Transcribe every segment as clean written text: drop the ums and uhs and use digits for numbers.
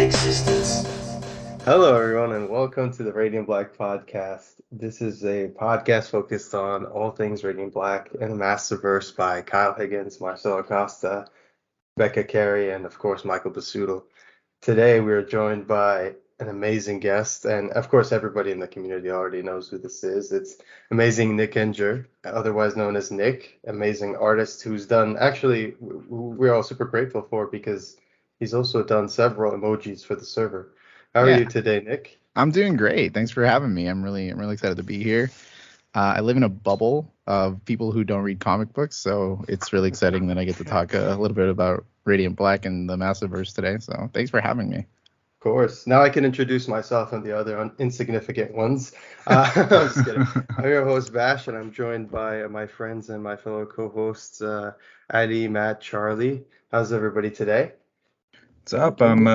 existence. Hello, everyone, and welcome to the Radiant Black podcast. This is a podcast focused on all things Radiant Black and the Masterverse by Kyle Higgins, Marcelo Acosta, Becca Carey, and of course, Michael Basuto. Today, we are joined by an amazing guest, and of course, everybody in the community already knows who this is. It's AmazingNickanger, otherwise known as Nick, amazing artist who's done, actually, we're all super grateful for because he's also done several emojis for the server. How are you today, Nick? I'm doing great. Thanks for having me. I'm really excited to be here. I live in a bubble of people who don't read comic books, so it's really exciting that I get to talk a little bit about Radiant Black and the Masterverse today. So thanks for having me. Of course. Now I can introduce myself and the other insignificant ones. I'm just kidding. I'm your host, Vash, and I'm joined by my friends and my fellow co-hosts, Addy, Matt, Charlie. How's everybody today? What's up? I'm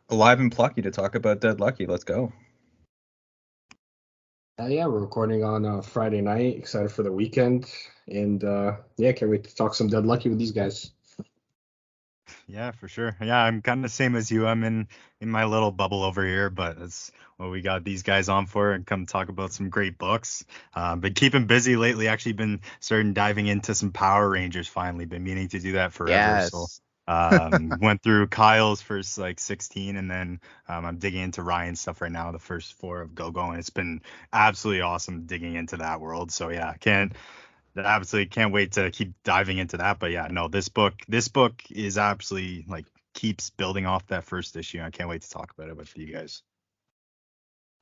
alive and plucky to talk about Dead Lucky. Let's go. Yeah, we're recording on Friday night. Excited for the weekend. And can't wait to talk some Dead Lucky with these guys. Yeah, for sure. Yeah, I'm kind of the same as you. I'm in my little bubble over here, but that's what we got these guys on for, and come talk about some great books. Been keeping busy lately. Actually been starting diving into some Power Rangers finally. Been meaning to do that forever. Yes. So went through Kyle's first 16, and then I'm digging into Ryan's stuff right now, the first 4 of Go-Go, and it's been absolutely awesome digging into that world. So yeah, absolutely can't wait to keep diving into that. But yeah, no, this book is absolutely keeps building off that first issue. I can't wait to talk about it with you guys.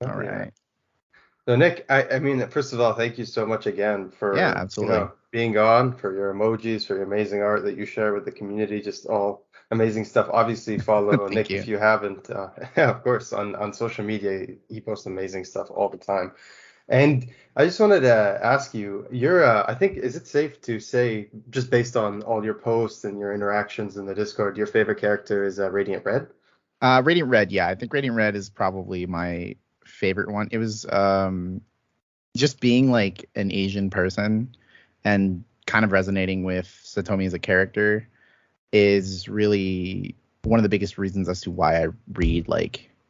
All right. So Nick, I mean, first of all, thank you so much again for absolutely. Being on, for your emojis, for your amazing art that you share with the community, just all amazing stuff. Obviously, follow Nick if you haven't. Of course, on social media, he posts amazing stuff all the time. And I just wanted to ask you, I think, is it safe to say, just based on all your posts and your interactions in the Discord, your favorite character is Radiant Red? Radiant Red, yeah. I think Radiant Red is probably my favorite one. It was just being like an Asian person and kind of resonating with Satomi as a character is really one of the biggest reasons as to why I read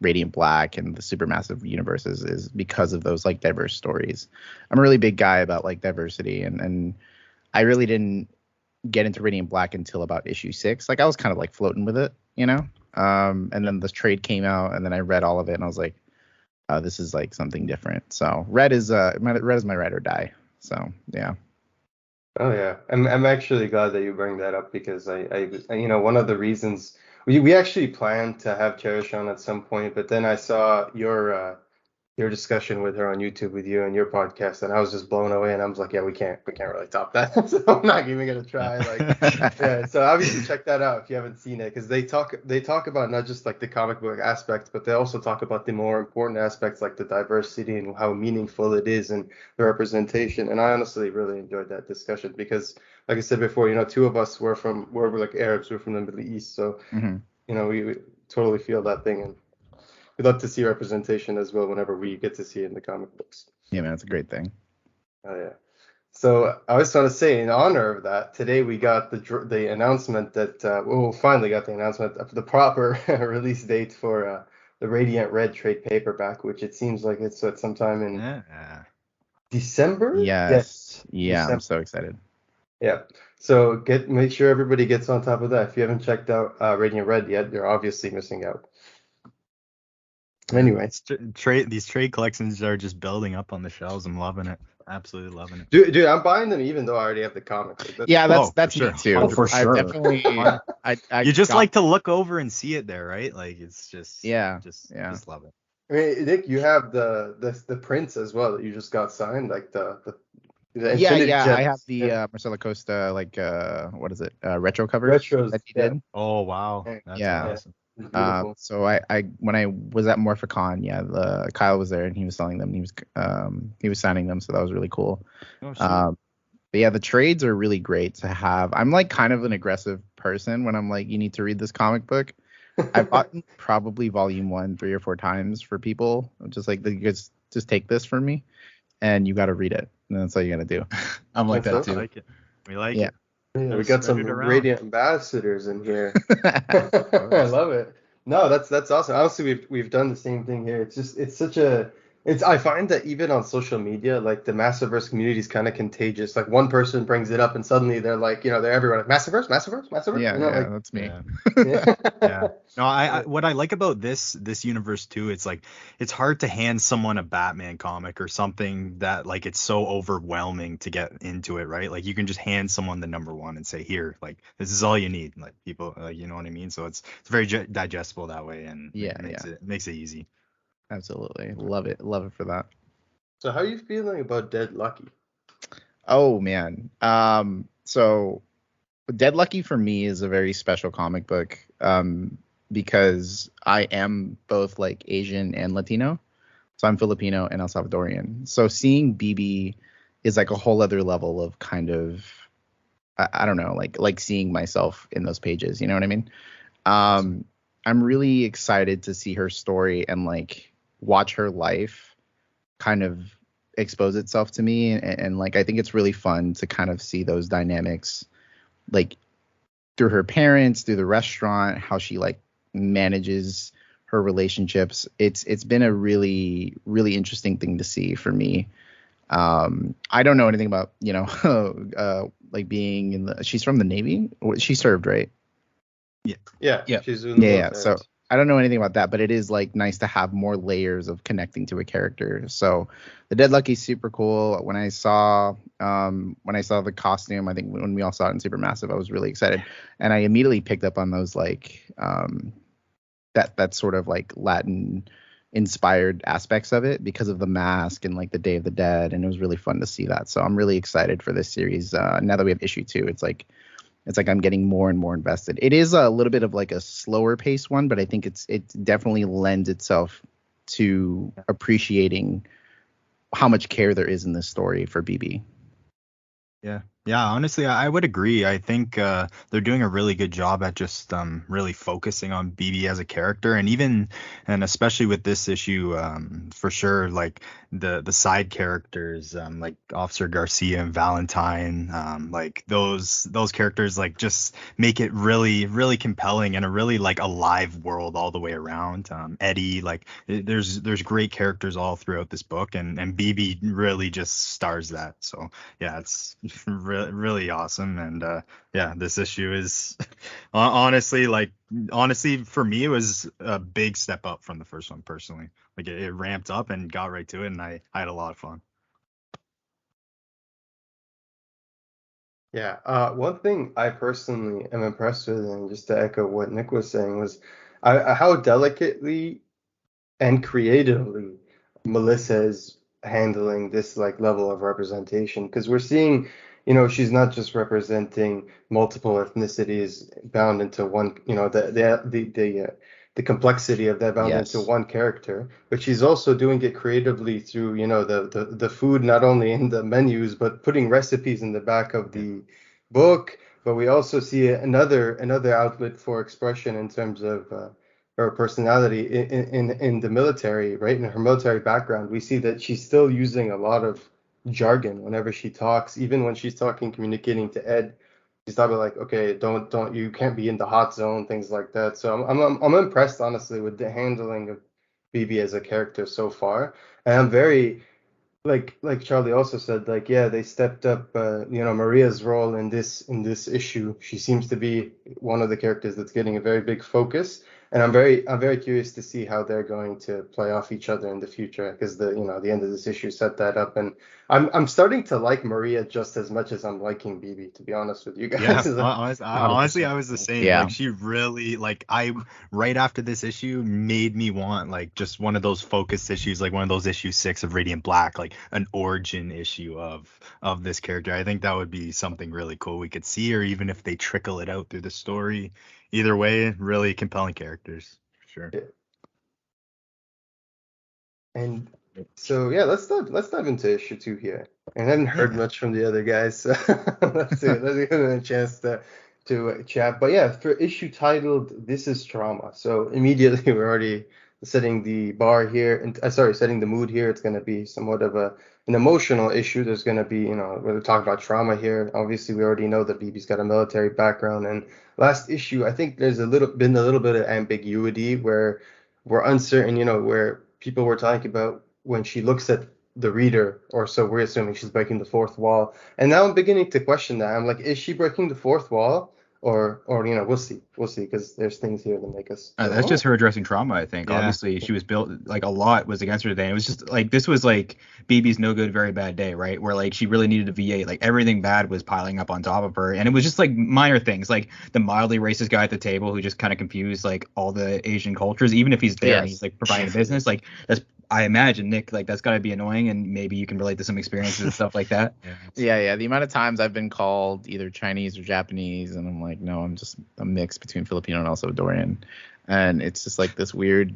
Radiant Black and the Supermassive universes is because of those diverse stories. I'm a really big guy about diversity, and I really didn't get into Radiant Black until about issue 6. I was kind of floating with it, and then the trade came out, and then I read all of it, and I was like, this is something different. So Red is my ride or die. So yeah. Oh yeah, I'm actually glad that you bring that up because I one of the reasons we actually planned to have Cherish on at some point, but then I saw your discussion with her on YouTube with you and your podcast, and I was just blown away, and I was like, yeah, we can't really top that. So I'm not giving it a try. Yeah, so obviously check that out if you haven't seen it, because they talk about not just the comic book aspects, but they also talk about the more important aspects like the diversity and how meaningful it is and the representation. And I honestly really enjoyed that discussion because, like I said before, 2 of us were Arabs, we're from the Middle East, so we totally feel that thing, and we'd love to see representation as well whenever we get to see it in the comic books. Yeah, man, it's a great thing. Oh yeah. So I was going to say, in honor of that, today we got the announcement that finally got the announcement of the proper release date for the Radiant Red trade paperback, which it seems like it's at sometime in December. Yes. Yeah, December. I'm so excited. Yeah. So make sure everybody gets on top of that. If you haven't checked out Radiant Red yet, you're obviously missing out. Anyway, these trade collections are just building up on the shelves. I'm loving it. Absolutely loving it. Dude, I'm buying them even though I already have the comic. That's me too. Oh, for sure. I definitely. You just like to look over and see it there, right? It's just just love it. I mean, Nick, you have the prints as well that you just got signed, the Infinity Gems. I have the Marcelo Costa what is it? Retro cover retros that he did. Oh wow, that's awesome. So I when I was at Morphicon, Kyle was there and he was selling them. He was signing them, so that was really cool. But yeah, the trades are really great to have. I'm kind of an aggressive person when I'm you need to read this comic book. I've bought probably volume 1 3 or 4 times for people. Just just take this from me, and you got to read it. And that's all you got to do. I'm like that too. I like it. We like it. Yeah, we got some Radiant ambassadors in here. I love it. No, that's awesome. Honestly, we've done the same thing here. It's such a it's I find that even on social media, like the Massiverse community is kind of contagious. Like one person brings it up and suddenly they're like, they're everywhere like Massiverse, Massiverse, Massiverse. Yeah, yeah, Like that's me. Yeah. yeah. Yeah. No, I what I like about this universe too, it's like it's hard to hand someone a Batman comic or something that like it's so overwhelming to get into it, right? Like you can just hand someone the number one and say, here, like this is all you need. Like people, you know what I mean? So it's very digestible that way, and Yeah, it makes yeah, it easy. absolutely. Love it for that. So how are you feeling about Dead Lucky? Oh man. So Dead Lucky for me is a very special comic book. Because I am both like Asian and Latino. So I'm Filipino and El Salvadorian. So seeing BB is like a whole other level of kind of I don't know, like seeing myself in those pages, you know what I mean? I'm really excited to see her story and like watch her life kind of expose itself to me and like I think it's really fun to kind of see those dynamics like through her parents, through the restaurant, how she like manages her relationships. It's been a really really interesting thing to see for me. I don't know anything about like being in the. She's from the Navy. She served, right? Yeah, Yeah. she's in the Yeah, yeah. military. So I don't know anything about that, but it is like nice to have more layers of connecting to a character. So the Dead Lucky's super cool. When I saw the costume, I think when we all saw it in Supermassive, I was really excited, and I immediately picked up on those like that sort of like Latin inspired aspects of it because of the mask and like the Day of the Dead, and it was really fun to see that. So I'm really excited for this series. Now that we have issue 2, it's like I'm getting more and more invested. It is a little bit of like a slower paced one, but I think it definitely lends itself to appreciating how much care there is in this story for BB. Yeah. Yeah, honestly, I would agree. I think they're doing a really good job at just really focusing on BB as a character, and especially with this issue, for sure, like the side characters, like Officer Garcia and Valentine, like those characters, like just make it really really compelling and a really like alive world all the way around. Eddie, like there's great characters all throughout this book, and BB really just stars that. So yeah, it's really awesome. And yeah, this issue is honestly for me it was a big step up from the first one personally. Like it ramped up and got right to it, and I had a lot of fun. Yeah, one thing I personally am impressed with, and just to echo what Nick was saying, was how delicately and creatively Melissa is handling this like level of representation. Because we're seeing, she's not just representing multiple ethnicities bound into one, the complexity of that bound into Yes. one character, but she's also doing it creatively through, the food not only in the menus, but putting recipes in the back of the book. But we also see another outlet for expression in terms of her personality in the military, right? In her military background, we see that she's still using a lot of jargon whenever she talks, even when she's talking, communicating to Ed. She's talking like, okay, don't, you can't be in the hot zone, things like that. So I'm impressed, honestly, with the handling of BB as a character so far, and I'm very like Charlie also said, like yeah, they stepped up Maria's role in this issue. She seems to be one of the characters that's getting a very big focus, and I'm very curious to see how they're going to play off each other in the future, because the end of this issue set that up, and I'm starting to like Maria just as much as I'm liking BB, to be honest with you Yeah, guys. honestly, I was the same. Yeah. Like she really like I right after this issue made me want like just one of those focused issues, like one of those issue 6 of Radiant Black, like an origin issue of this character. I think that would be something really cool we could see, or even if they trickle it out through the story. Either way, really compelling characters for sure. And so yeah, let's dive into issue 2 here. And I haven't heard Yeah. much from the other guys, so let's give them a chance to chat. But yeah, for issue titled "This Is Trauma," so immediately we're already setting the bar here, and setting the mood here. It's going to be somewhat of an emotional issue. There's going to be, we're talking about trauma here. Obviously, we already know that Phoebe's got a military background, and last issue, I think there's been a little bit of ambiguity where we're uncertain, where people were talking about when she looks at the reader, or so we're assuming she's breaking the fourth wall. And now I'm beginning to question that. I'm like, is she breaking the fourth wall? Or we'll see, because there's things here that make us. That's just her addressing trauma, I think. Yeah. Obviously, she was built, like, a lot was against her today. It was just like, this was like BB's no good, very bad day, right? Where like she really needed a V8. Like everything bad was piling up on top of her, and it was just like minor things, like the mildly racist guy at the table who just kind of confused like all the Asian cultures, even if he's there and he's like providing business. Like that's, I imagine, Nick, like that's got to be annoying, and maybe you can relate to some experiences and stuff like that. Yeah. The amount of times I've been called either Chinese or Japanese, and I'm like, no, I'm just a mix between Filipino and El Salvadorian. And it's just like this weird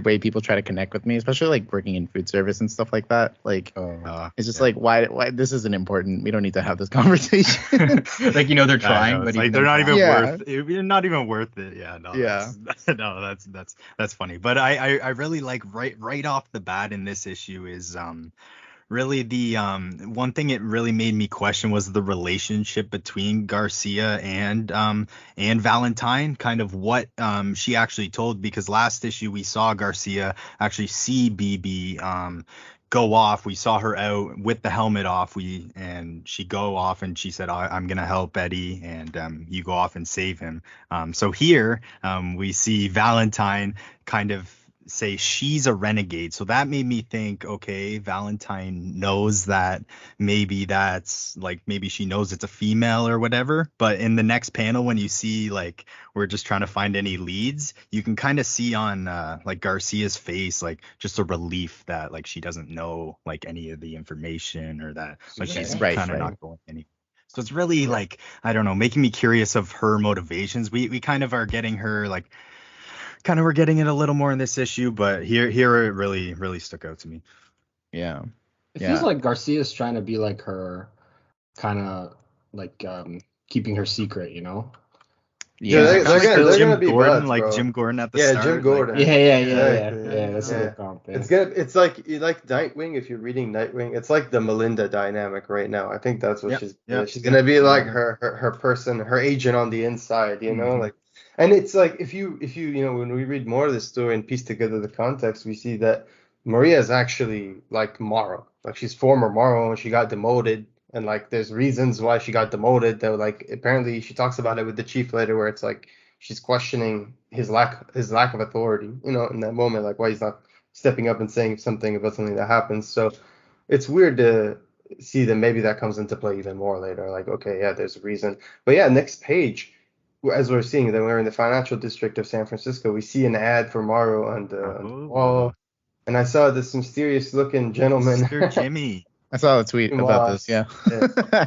way people try to connect with me, especially like working in food service and stuff like that. Like, it's just like, why this isn't important. We don't need to have this conversation. Like, they're trying, but like they're not even worth it. You're not even worth it. That's funny. But I really like right off the bat in this issue is really the one thing it really made me question was the relationship between Garcia and Valentine, kind of what she actually told, because last issue we saw Garcia actually see BB go off. We saw her out with the helmet off, and she go off and she said, I'm gonna help Eddie, and you go off and save him. So here we see Valentine kind of say she's a renegade. So that made me think, okay, Valentine knows that maybe she knows it's a female or whatever. But in the next panel, when you see like we're just trying to find any leads, you can kind of see on like Garcia's face like just a relief that like she doesn't know like any of the information, or that like she's kind of not going any. So it's really like, I don't know, making me curious of her motivations. We kind of are getting her like, we're getting it a little more in this issue, but here it really stuck out to me. Yeah. It feels like Garcia's trying to be like her, kind of like keeping her secret, Yeah, they're gonna be Gordon, buds, like bro. Jim Gordon at the start. Jim Gordon. Yeah. That's a good comp. Yeah. It's like you like Nightwing. If you're reading Nightwing, it's like the Melinda dynamic right now. I think that's what she's gonna be like, her person, her agent on the inside, like. And it's like if you when we read more of this story and piece together the context, we see that Maria is actually like Morrow. Like she's former Morrow, and she got demoted, and like there's reasons why she got demoted, though. Like apparently she talks about it with the chief later, where it's like she's questioning his lack of authority, in that moment, like why he's not stepping up and saying something about something that happens. So it's weird to see that maybe that comes into play even more later. Like, okay, yeah, there's a reason. But yeah, next page, as we're seeing that we're in the financial district of San Francisco, we see an ad for Morrow on the wall, and I saw this mysterious looking gentleman, Mr. Jimmy. I saw a tweet about this. Yeah.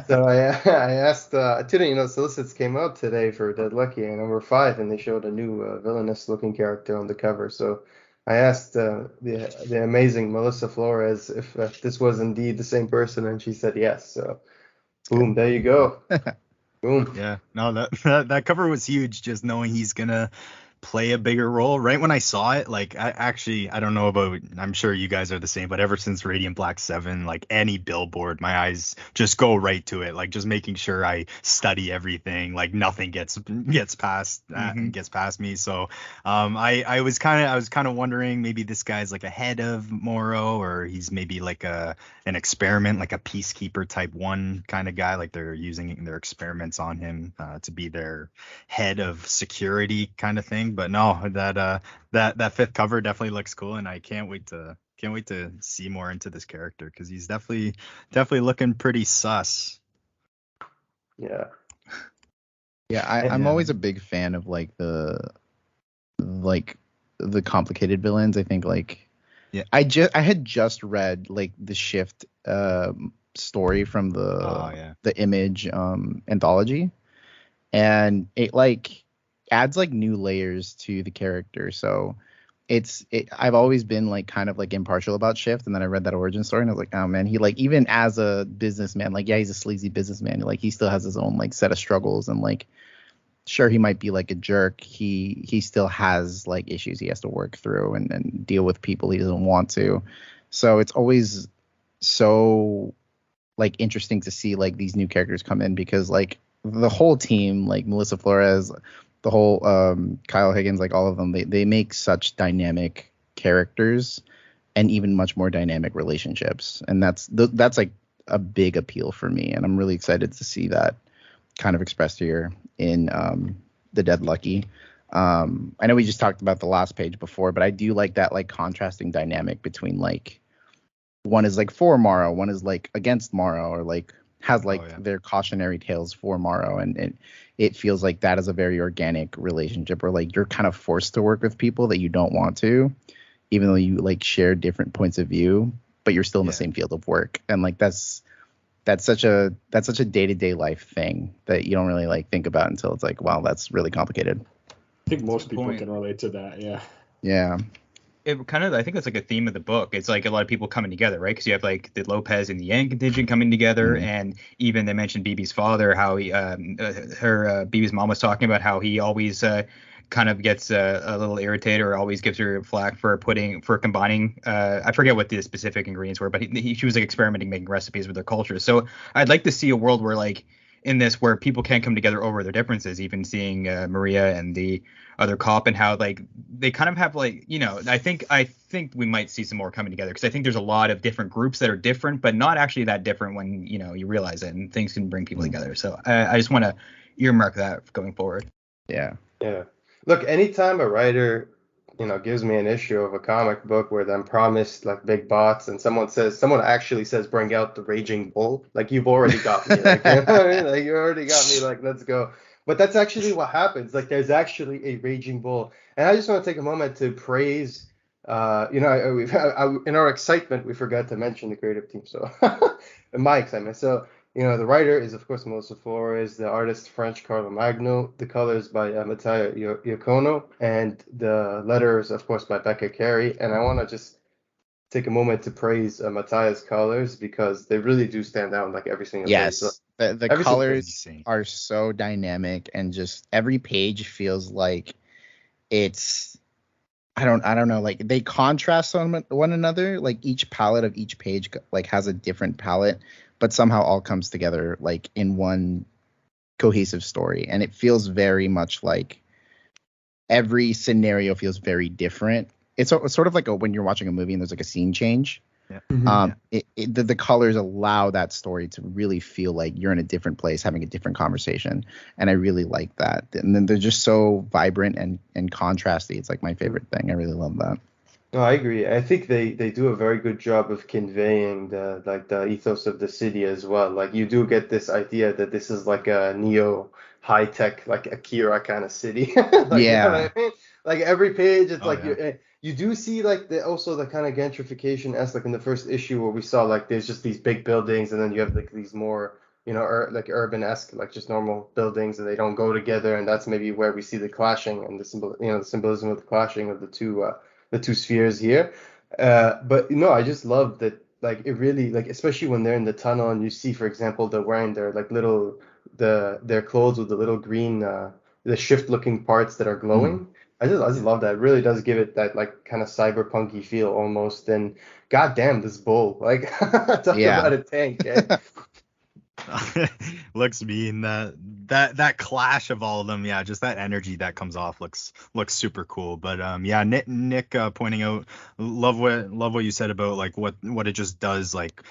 So I asked, solicits came out today for Dead Lucky, and number 5, and they showed a new villainous looking character on the cover. So I asked the amazing Melissa Flores if this was indeed the same person, and she said yes. So boom, there you go. Boom. Yeah, no, that cover was huge, just knowing he's gonna play a bigger role. Right when I saw it, like I don't know about, I'm sure you guys are the same, but ever since Radiant Black 7, like any billboard, my eyes just go right to it, like just making sure I study everything, like nothing gets past me. So I was kind of wondering, maybe this guy's like ahead of Morrow, or he's maybe like an experiment, like a peacekeeper type 1 kind of guy, like they're using their experiments on him to be their head of security kind of thing. But no, that 5th cover definitely looks cool, and I can't wait to see more into this character, because he's definitely looking pretty sus. Yeah. I'm always a big fan of like the complicated villains. I think I had just read like the Shift story from the Image anthology, and it like adds like new layers to the character. So I've always been like kind of like impartial about Shift, and then I read that origin story and I was like, oh man, he like, even as a businessman, like, yeah, he's a sleazy businessman, like he still has his own like set of struggles, and like sure, he might be like a jerk. He still has like issues he has to work through and deal with people he doesn't want to. So it's always so like interesting to see like these new characters come in, because like the whole team, like Melissa Flores, the whole Kyle Higgins, like all of them, they make such dynamic characters and even much more dynamic relationships, and that's like a big appeal for me, and I'm really excited to see that kind of expressed here in the Dead Lucky. I know we just talked about the last page before, but I do like that like contrasting dynamic between like one is like for Morrow, one is like against Morrow, or like has like their cautionary tales for Morrow, and it feels like that is a very organic relationship where like you're kind of forced to work with people that you don't want to, even though you like share different points of view, but you're still in the same field of work. And like that's such a day-to-day life thing that you don't really like think about until it's like, wow, that's really complicated. I think most people can relate to that. Yeah. It kind of, I think that's like a theme of the book. It's like a lot of people coming together, right? Because you have like the Lopez and the Yang contingent coming together, and even they mentioned BB's father, how he, BB's mom was talking about how he always kind of gets a little irritated or always gives her flack for combining. I forget what the specific ingredients were, but she was like experimenting, making recipes with their culture. So I'd like to see a world where like in this where people can come together over their differences, even seeing Maria and the other cop and how like they kind of have like, you know, I think we might see some more coming together, because I think there's a lot of different groups that are different, but not actually that different when, you know, you realize it, and things can bring people together. So I just want to earmark that going forward. Yeah. Look, anytime a writer, you know, gives me an issue of a comic book where I'm promised like big bots, and someone actually says bring out the raging bull, like you've already got me, like, you know what I mean? Like you already got me, like let's go. But that's actually what happens. Like there's actually a raging bull, and I just want to take a moment to praise. In our excitement, we forgot to mention the creative team. So, my excitement. So, you know, the writer is, of course, Melissa Flores, the artist, French Carlomagno, the colors by Mattia Iacono, and the letters, of course, by Becca Carey. And I want to just take a moment to praise Mattia's colors, because they really do stand out like every single page. So, the colors are so dynamic, and just every page feels like it's, I don't know, like they contrast on one another. Like each palette of each page like has a different palette, but somehow all comes together like in one cohesive story. And it feels very much like every scenario feels very different. It's sort of like when you're watching a movie and there's like a scene change. The colors allow that story to really feel like you're in a different place having a different conversation, and I really like that. And then they're just so vibrant and contrasty. It's like my favorite thing. I really love that. No, I agree. I think they do a very good job of conveying the ethos of the city as well. Like you do get this idea that this is like a neo high tech, like Akira kind of city. You know what I mean? Like every page, it's you do see like the kind of gentrification as like in the first issue where we saw like there's just these big buildings, and then you have like these more, you know, like urban-esque, like just normal buildings, and they don't go together, and that's maybe where we see the clashing and the symbolism of the clashing of the two spheres here. But you know, I just love that, like it really, like especially when they're in the tunnel and you see, for example, they're wearing their like their clothes with the little green the shift looking parts that are glowing. I just love that. It really does give it that like kind of cyberpunky feel almost. And goddamn, this bull, like talk about a tank. Eh? Looks mean. That clash of all of them, yeah, just that energy that comes off looks super cool. But yeah, Nick pointing out, love what you said about like what it just does, like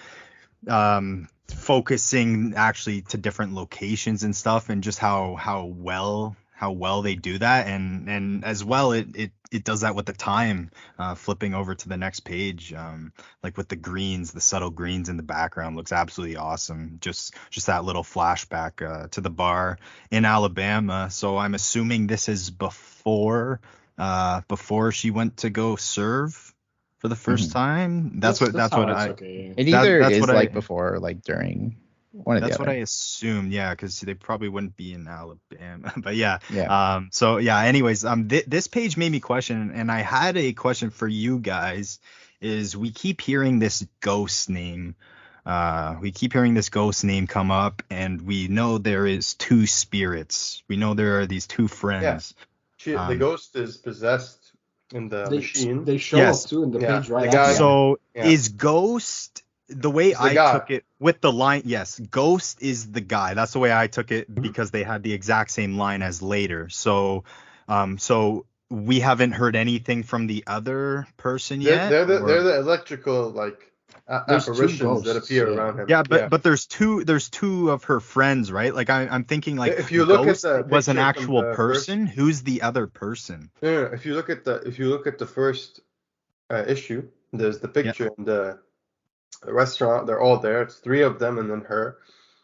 focusing actually to different locations and stuff, and just how well they do that, and as well it does that with the time, flipping over to the next page, like with the greens, the subtle greens in the background looks absolutely awesome. Just that little flashback to the bar in Alabama. So I'm assuming this is before she went to go serve for the first time. That's what I. Okay. It either is like before or like during. That's what I assumed, yeah, because they probably wouldn't be in Alabama. But yeah. So yeah. Anyways, this page made me question, and I had a question for you guys. Is we keep hearing this ghost name, we keep hearing this ghost name come up, and we know there is two spirits. We know there are these two friends. The ghost is possessed in the machine. They show Yes. up too in the Yeah, page right the guy- after. So Yeah. is Ghost the way He's the I guy. took it with the line? Yes, Ghost is the guy. That's the way I took it because they had the exact same line as later. So, so we haven't heard anything from the other person yet. They're or- the electrical like There's two apparitions that ghosts, appear yeah. around him. Yeah, but there's two of her friends, right? Like I'm thinking like If you look at Ghost the was an picture from actual the person. Who's the other person? No, if you look at the first issue, there's the picture in the restaurant. They're all there. It's three of them and then her.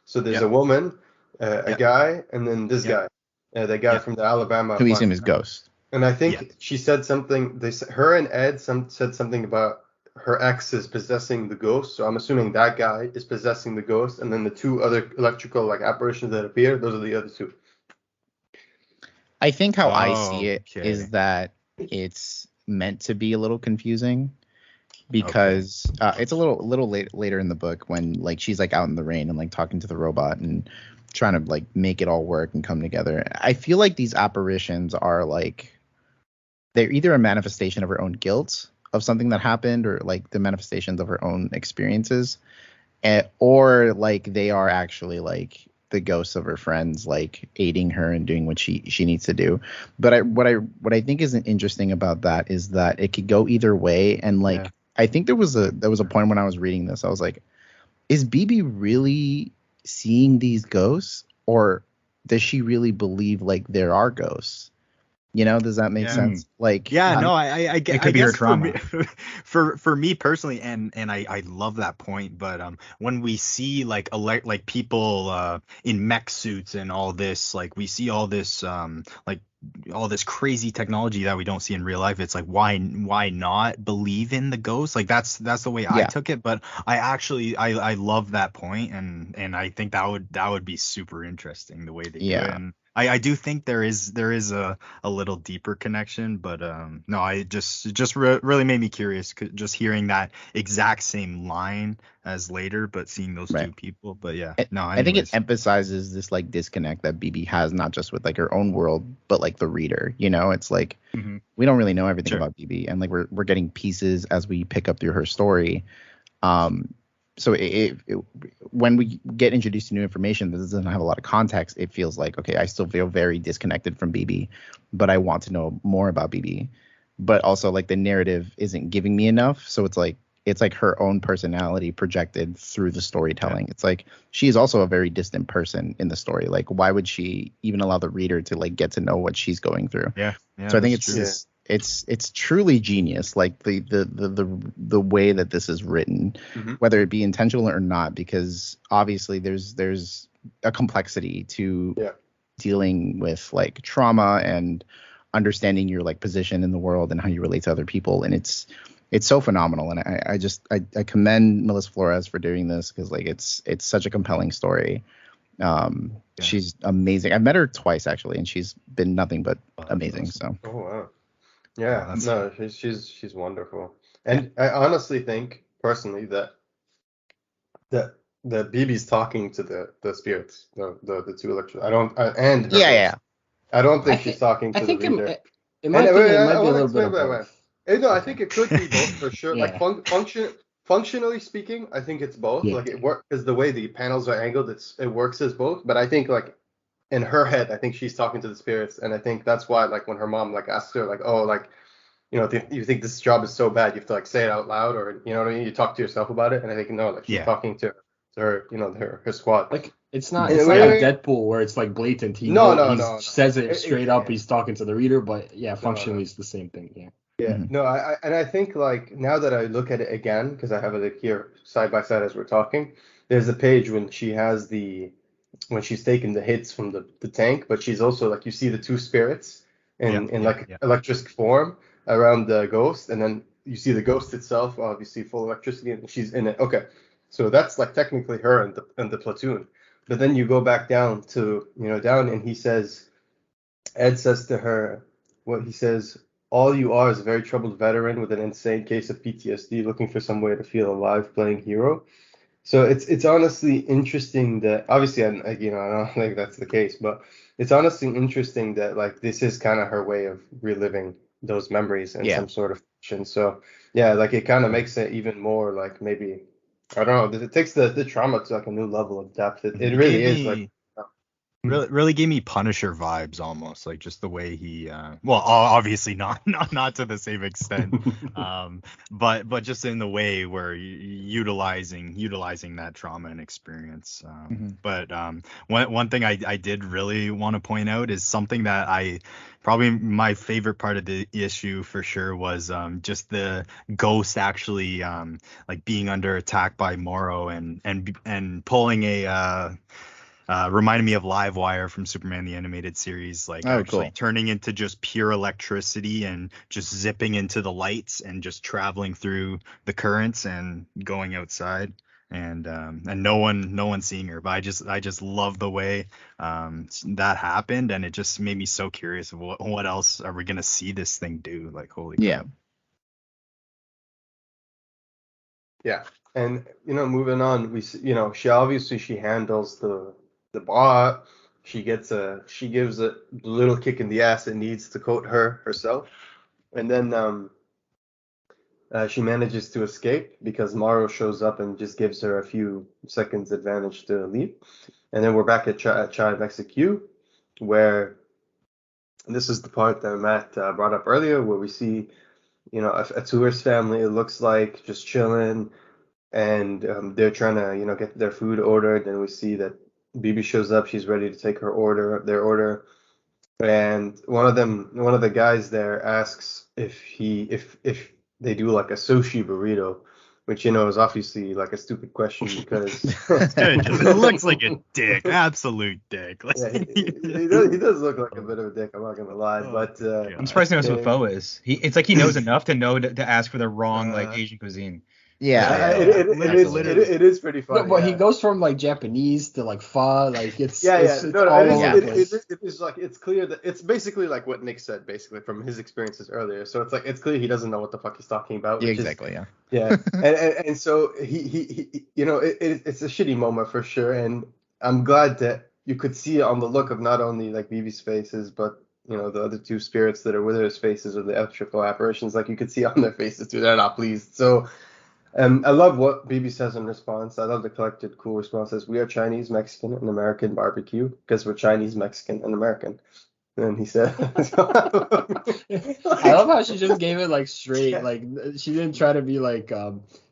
So there's Yeah. a woman, a Yeah. guy, and then this Yeah. guy, the guy Yeah. from the Alabama. Who he's farm. him is Ghost. And I think Yeah. she said something. Her and Ed said something about her ex is possessing the ghost. So I'm assuming that guy is possessing the ghost, and then the two other electrical like apparitions that appear, those are the other two. I think how I Oh, see it okay. is that it's meant to be a little confusing because it's a little later in the book when like she's like out in the rain and like talking to the robot and trying to like make it all work and come together. I feel like these apparitions are like they're either a manifestation of her own guilt of something that happened or like the manifestations of her own experiences, or like they are actually like the ghosts of her friends like aiding her and doing what she needs to do. But what I think is interesting about that is that it could go either way. And like I think there was a point when I was reading this, I was like, is BB really seeing these ghosts, or does she really believe like there are ghosts? You know, does that make sense? Like, I get. It could be her trauma. For me personally, and I love that point. But when we see like people in mech suits and all this, like we see all this like all this crazy technology that we don't see in real life. It's like why not believe in the ghost? Like that's the way I took it. But I love that point, and I think that would be super interesting the way they do it. And I do think there is a little deeper connection, but no, it just really made me curious just hearing that exact same line as later, but seeing those two people. But yeah, no, I think it emphasizes this like disconnect that BB has, not just with like her own world, but like the reader. You know, it's like we don't really know everything about BB, and like we're getting pieces as we pick up through her story. So when we get introduced to new information that doesn't have a lot of context, it feels like, okay, I still feel very disconnected from BB, but I want to know more about BB. But also like the narrative isn't giving me enough. So it's like her own personality projected through the storytelling. It's like she is also a very distant person in the story. Like why would she even allow the reader to like get to know what she's going through? So I think it's truly genius, like the way that this is written, whether it be intentional or not, because obviously there's a complexity to dealing with like trauma and understanding your like position in the world and how you relate to other people, and it's so phenomenal. And I commend Melissa Flores for doing this, because like it's such a compelling story. She's amazing. I've met her twice actually, and she's been nothing but amazing. So wow. Yeah, no, she's wonderful, and I honestly think personally that BB's talking to the spirits, the two electors. I don't think she's talking to the reader. In my opinion, it might be a little bit of both. No, I think it could be both for sure. Like functionally speaking, I think it's both. Like it works because the way the panels are angled, it works as both. But I think like in her head, I think she's talking to the spirits, and I think that's why like when her mom like asks her like, oh, like, you know, you think this job is so bad, you have to like say it out loud, or you know what I mean, you talk to yourself about it. And I think no, like she's talking to her, you know, her squad. Like it's not like Deadpool where it's like blatant. He says it straight up. He's talking to the reader, but functionally it's the same thing. No, I think like now that I look at it again, because I have it here side by side as we're talking, there's a page when she's taking the hits from the tank, but she's also like, you see the two spirits in electric form around the ghost, and then you see the ghost itself, obviously full electricity, and she's in it. Okay, so that's like technically her and the platoon. But then you go back down to and Ed says to her, what he says, all you are is a very troubled veteran with an insane case of PTSD, looking for some way to feel alive, playing hero. So it's honestly interesting that obviously I don't think that's the case, but it's honestly interesting that like this is kind of her way of reliving those memories in Yeah. some sort of fashion. So yeah, like it kind of makes it even more like maybe I don't know. It takes the trauma to like a new level of depth. It really is like. Really gave me Punisher vibes almost, like just the way he well, obviously not to the same extent, but just in the way where utilizing that trauma and experience. But one thing I did really want to point out is something that I probably my favorite part of the issue for sure was just the ghost actually like being under attack by Morrow and pulling a reminded me of Livewire from Superman the Animated Series, like actually turning into just pure electricity and just zipping into the lights and just traveling through the currents and going outside and no one seeing her. But I just love the way that happened, and it just made me so curious of what else are we gonna see this thing do? Like holy crap. Yeah, and moving on, she handles the bot. She gives it the little kick in the ass it needs to coat herself, and then she manages to escape because Morrow shows up and just gives her a few seconds advantage to leave. And then we're back at Chai Mexico, where this is the part that Matt brought up earlier, where we see a tourist family. It looks like just chilling, and they're trying to get their food ordered. And we see that Bibi shows up. She's ready to take their order. And one of the guys there asks if they do like a sushi burrito, which is obviously like a stupid question because it looks like a dick, absolute dick. Yeah, he does look like a bit of a dick. I'm not gonna lie, but I'm surprised he knows what pho is. It's like he knows enough to know to ask for the wrong like Asian cuisine. It is pretty funny. No, but he goes from like Japanese to like pho, like it's it is like it's clear that it's basically like what Nick said, basically from his experiences earlier. So it's like it's clear he doesn't know what the fuck he's talking about. Yeah, and so he it's a shitty moment for sure, and I'm glad that you could see it on the look of not only like Bibi's faces, but the other two spirits that are with his faces or the electrical apparitions, like you could see on their faces too, they're not pleased. So. I love what Bibi says in response. I love the collected cool responses. We are Chinese, Mexican, and American barbecue because we're Chinese, Mexican, and American. And he said, I love how she just gave it like straight. Like she didn't try to be like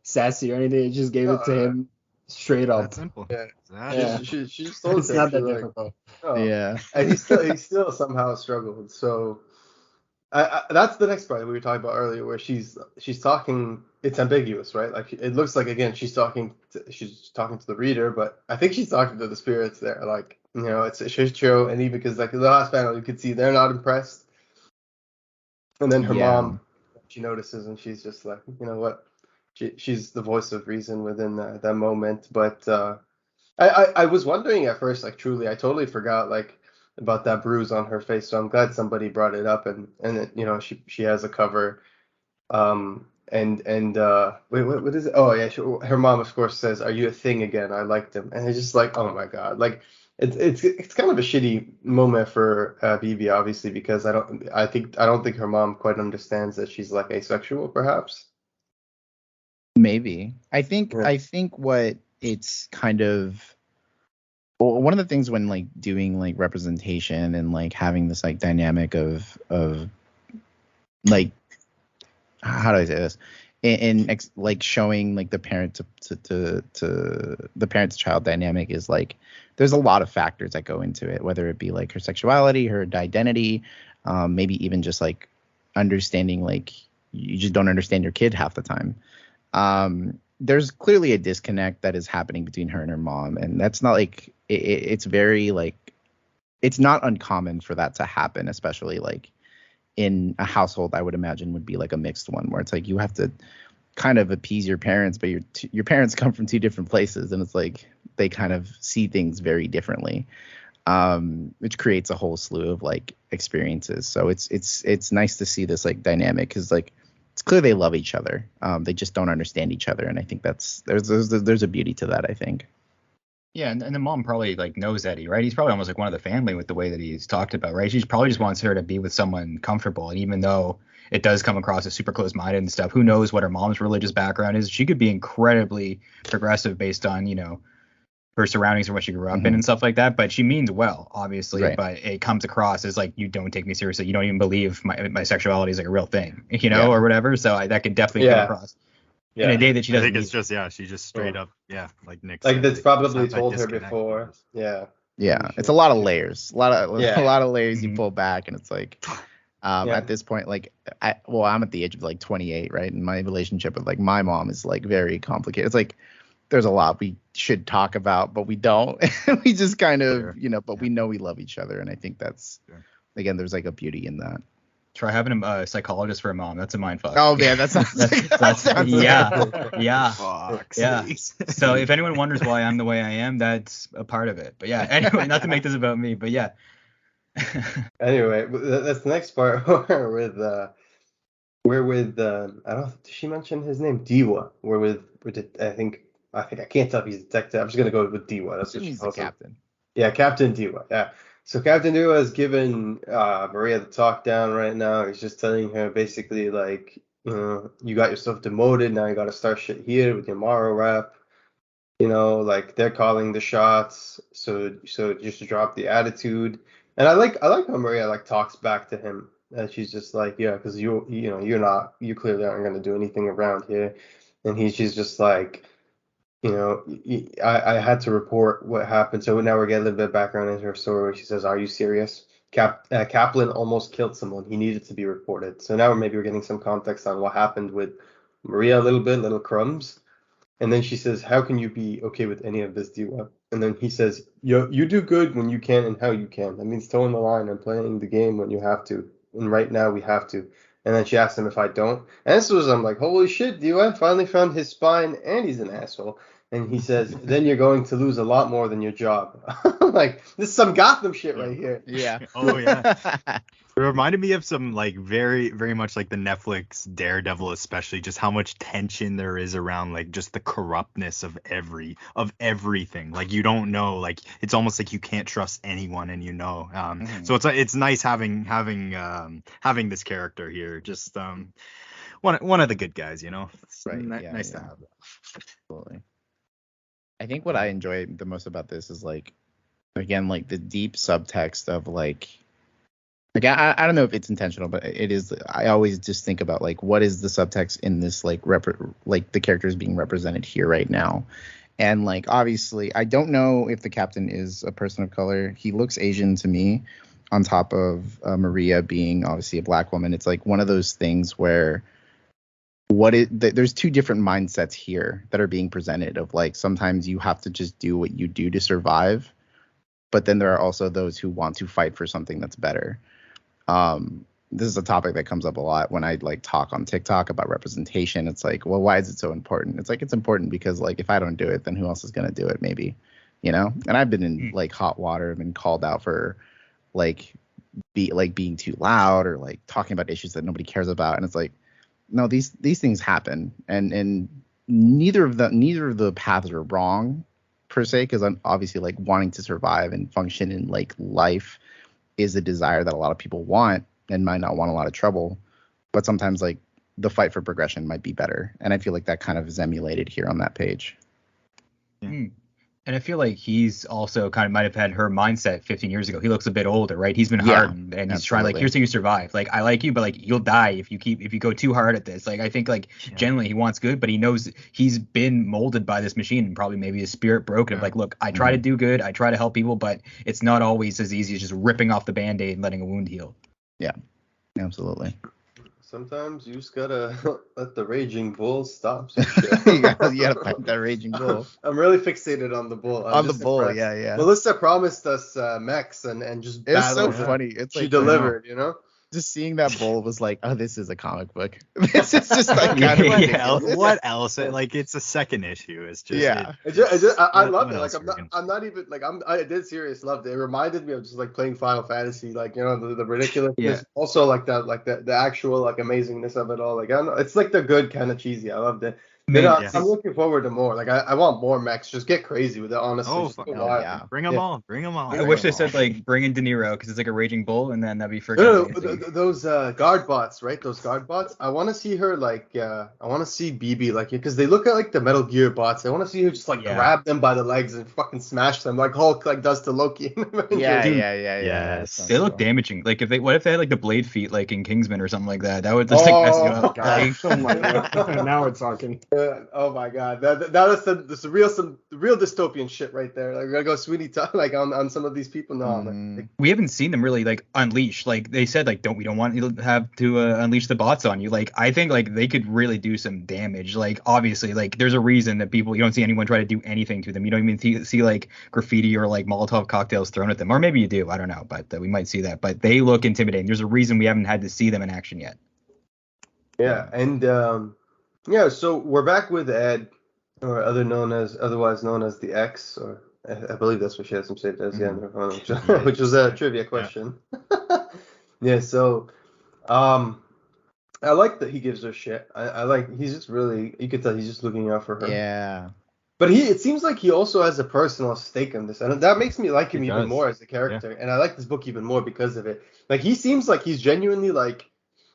sassy or anything. She just gave it to him straight up. That's simple. Yeah. She just told it's him. Not that difficult. Yeah. And he still somehow struggled. So that's the next part we were talking about earlier, where she's talking. It's ambiguous, right? Like it looks like again she's talking to the reader, but I think she's talking to the spirits there. Like it's a shit show, and even because like the last panel you could see they're not impressed, and then her mom, she notices, and she's just like, you know what, she's the voice of reason within that moment. But I was wondering at first, like truly, I totally forgot like about that bruise on her face. So I'm glad somebody brought it up, and she has a cover. And wait, what is it? Oh yeah, her mom of course says, "Are you a thing again? I liked him." And it's just like, oh my god, like it's kind of a shitty moment for Bibi, obviously, because I don't think her mom quite understands that she's like asexual, perhaps. Maybe I think what it's kind of. Well, one of the things when like doing like representation and like having this like dynamic of like how do I say this in like showing like the parent to the parent to child dynamic is like there's a lot of factors that go into it, whether it be like her sexuality, her identity, maybe even just like understanding like you just don't understand your kid half the time. There's clearly a disconnect that is happening between her and her mom, and that's not like it's very like it's not uncommon for that to happen, especially like in a household I would imagine would be like a mixed one where it's like you have to kind of appease your parents, but your parents come from two different places, and it's like they kind of see things very differently, which creates a whole slew of like experiences. So it's nice to see this like dynamic because like it's clear they love each other. They just don't understand each other, and I think there's a beauty to that, I think. Yeah, and the mom probably like knows Eddie, right? He's probably almost like one of the family with the way that he's talked about, right? She probably just wants her to be with someone comfortable. And even though it does come across as super close-minded and stuff, who knows what her mom's religious background is? She could be incredibly progressive based on, her surroundings and what she grew up in and stuff like that. But she means well, obviously. Right. But it comes across as like, you don't take me seriously. You don't even believe my sexuality is like a real thing, or whatever. So that could definitely come across. Yeah. In a day that she doesn't. I think it's just she just straight up like Nick. Like that's probably told her before. Yeah. Yeah, it's a lot of layers. A lot of layers you pull back, and it's like at this point, like I'm at the age of like 28, right? And my relationship with like my mom is like very complicated. It's like there's a lot we should talk about, but we don't. We just kind of, but we know we love each other, and I think that's again, there's like a beauty in that. Try having a psychologist for a mom. That's a mindfuck. Oh man, that's yeah. So if anyone wonders why I'm the way I am, that's a part of it. But yeah, anyway, not to make this about me, but yeah. Anyway, that's the next part. We're with I don't know, did she mention his name? Diwa. I think I can't tell if he's a detective. I'm just gonna go with Diwa. That's what she's the captain. Yeah, Captain Diwa. Yeah. So Captain Diwa is giving Maria the talk down right now. He's just telling her basically like, you got yourself demoted. Now you got to start shit here with your Morrow rep. Like they're calling the shots. So just drop the attitude. And I like how Maria like talks back to him. And she's just like, yeah, because you clearly aren't gonna do anything around here. And she's just like, I had to report what happened. So now we're getting a little bit of background into her story where she says, are you serious? Kaplan almost killed someone. He needed to be reported. So now we're getting some context on what happened with Maria a little crumbs. And then she says, how can you be okay with any of this, Diwa? And then he says, you do good when you can and how you can. That means towing the line and playing the game when you have to. And right now we have to. And then she asked him if I don't. And this was, I'm like, holy shit, Diwa finally found his spine and he's an asshole. And he says, then you're going to lose a lot more than your job. Like, this is some Gotham shit right here. Yeah. Oh, yeah. It reminded me of some, like, very, very much like the Netflix Daredevil, especially just how much tension there is around, like, just the corruptness of everything. Like, you don't know. Like, it's almost like you can't trust anyone, and So it's nice having this character here. Just one of the good guys, It's nice to have that. Absolutely. I think what I enjoy the most about this is like, again, like the deep subtext of like I don't know if it's intentional, but it is. I always just think about like, what is the subtext in this like like the characters being represented here right now. And like, obviously, I don't know if the captain is a person of color. He looks Asian to me, on top of Maria being obviously a black woman. It's like one of those things where there's two different mindsets here that are being presented of like, sometimes you have to just do what you do to survive, but then there are also those who want to fight for something that's better. This is a topic that comes up a lot when I like talk on TikTok about representation. It's like, well, why is it so important? It's like, it's important because like, if I don't do it, then who else is going to do it? Maybe, and I've been in like hot water. I've been called out for like being too loud or like talking about issues that nobody cares about. And it's like, no, these things happen, and neither of the paths are wrong per se, because I'm obviously like wanting to survive and function in like life is a desire that a lot of people want and might not want a lot of trouble, but sometimes like the fight for progression might be better, and I feel like that kind of is emulated here on that page. Yeah. And I feel like he's also kind of might have had her mindset 15 years ago. He looks a bit older, right? He's been hardened, and he's trying like, here's how you survive. Like, I like you, but like you'll die if you go too hard at this. Like, I think like generally he wants good, but he knows he's been molded by this machine, and probably maybe his spirit broken. Of like, look, I try to do good, I try to help people, but it's not always as easy as just ripping off the Band-Aid and letting a wound heal. Yeah, absolutely. Sometimes you just gotta let the raging bull stop some shit. you gotta fight that raging bull. I'm really fixated on the bull. Bull, yeah. Melissa promised us Mechs and just it's so funny. It's she delivered, just seeing that bull was like, oh, this is a comic book. This is just like kind of ridiculous. What else? Like it's a second issue. It's just I loved it. Like I'm not even like I did serious loved it. It reminded me of just like playing Final Fantasy, like the ridiculousness. Also like the actual like amazingness of it all. Like I don't know, it's like the good kind of cheesy. I loved it. I'm looking forward to more. Like I want more Mechs. Just get crazy with it, honestly. Yeah. Bring them all. I wish they said like bring in De Niro because it's like a raging bull, and then that'd be for those guard bots, right? Those guard bots. I want to see her like I want to see Phoebe like because they look at like the Metal Gear bots. I want to see her just like grab them by the legs and fucking smash them like Hulk like does to Loki. Yes. They look damaging. Like what if they had like the blade feet like in Kingsman or something like that? That would just like mess you up. God. Oh my God. Now we're talking. Oh my God, that is some real dystopian shit right there. Like we're gonna go Sweeney Todd like on some of these people. No, we haven't seen them really like unleash. Like they said, like we don't want you to have to unleash the bots on you. Like I think like they could really do some damage. Like obviously, like there's a reason that you don't see anyone try to do anything to them. You don't even see like graffiti or like Molotov cocktails thrown at them, or maybe you do. I don't know, but we might see that. But they look intimidating. There's a reason we haven't had to see them in action yet. Yeah, and so we're back with Ed, or otherwise known as the X, or I believe that's what she has him saved as, which was a trivia question. So, I like that he gives her shit. I like he's just really, you could tell he's just looking out for her. Yeah. But it seems like he also has a personal stake in this, and that makes me like him even more as a character. And I like this book even more because of it. Like he seems like he's genuinely like.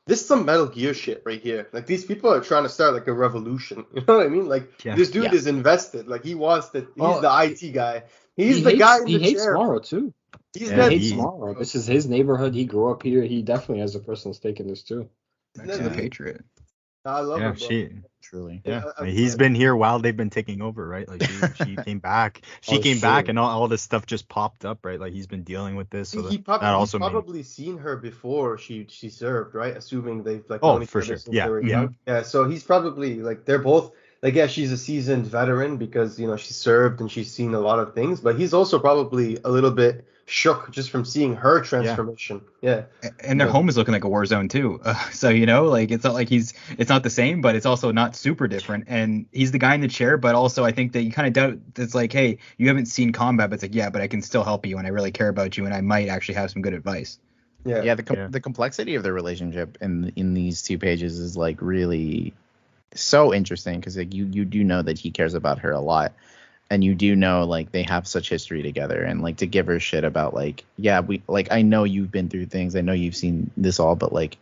This is some Metal Gear shit right here. Like these people are trying to start like a revolution. You know what I mean? Like this dude is invested. Like he wants to. He's the IT guy. He's the guy in the chair. He hates Morrow too. He hates Morrow. This is his neighborhood. He grew up here. He definitely has a personal stake in this too. Back to the Patriot. I love her, bro. Truly. Yeah. He's been here while they've been taking over, right? Like she came back. She came back and all this stuff just popped up, right? Like he's been dealing with this. So he's probably seen her before she served, right? Assuming they've like known each other since they were young. Yeah, so he's probably like they're both like she's a seasoned veteran because she served and she's seen a lot of things, but he's also probably a little bit shook just from seeing her transformation. And their home is looking like a war zone too. So like it's not like it's not the same, but it's also not super different. And he's the guy in the chair, but also I think that you kind of doubt. It's like, hey, you haven't seen combat, but it's like, yeah, but I can still help you, and I really care about you, and I might actually have some good advice. The complexity of the relationship in these 2 pages is like really so interesting because like you do know that he cares about her a lot. And you do know, like, they have such history together, and like to give her shit about like, I know you've been through things, I know you've seen this all, but like,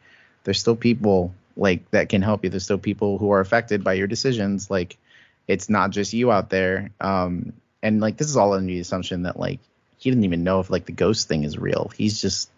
there's still people like that can help you. There's still people who are affected by your decisions. Like, it's not just you out there. And like, this is all under the assumption that like he didn't even know if like the ghost thing is real. He's just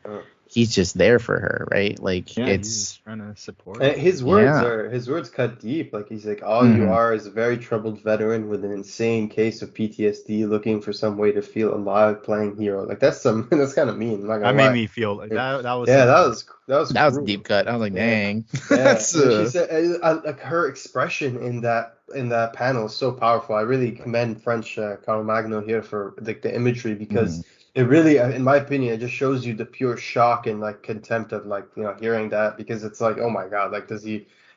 there for her, right? Like he's trying to support her. His words cut deep. Like he's like, all you are is a very troubled veteran with an insane case of PTSD looking for some way to feel alive playing hero. Like that's kind of mean. That made me feel like that was that was a deep cut. I was like, dang. Yeah. She said like her expression in that panel is so powerful. I really commend French Carlomagno here for like the imagery because it really, in my opinion, it just shows you the pure shock and like contempt of like hearing that, because it's like, oh my God, like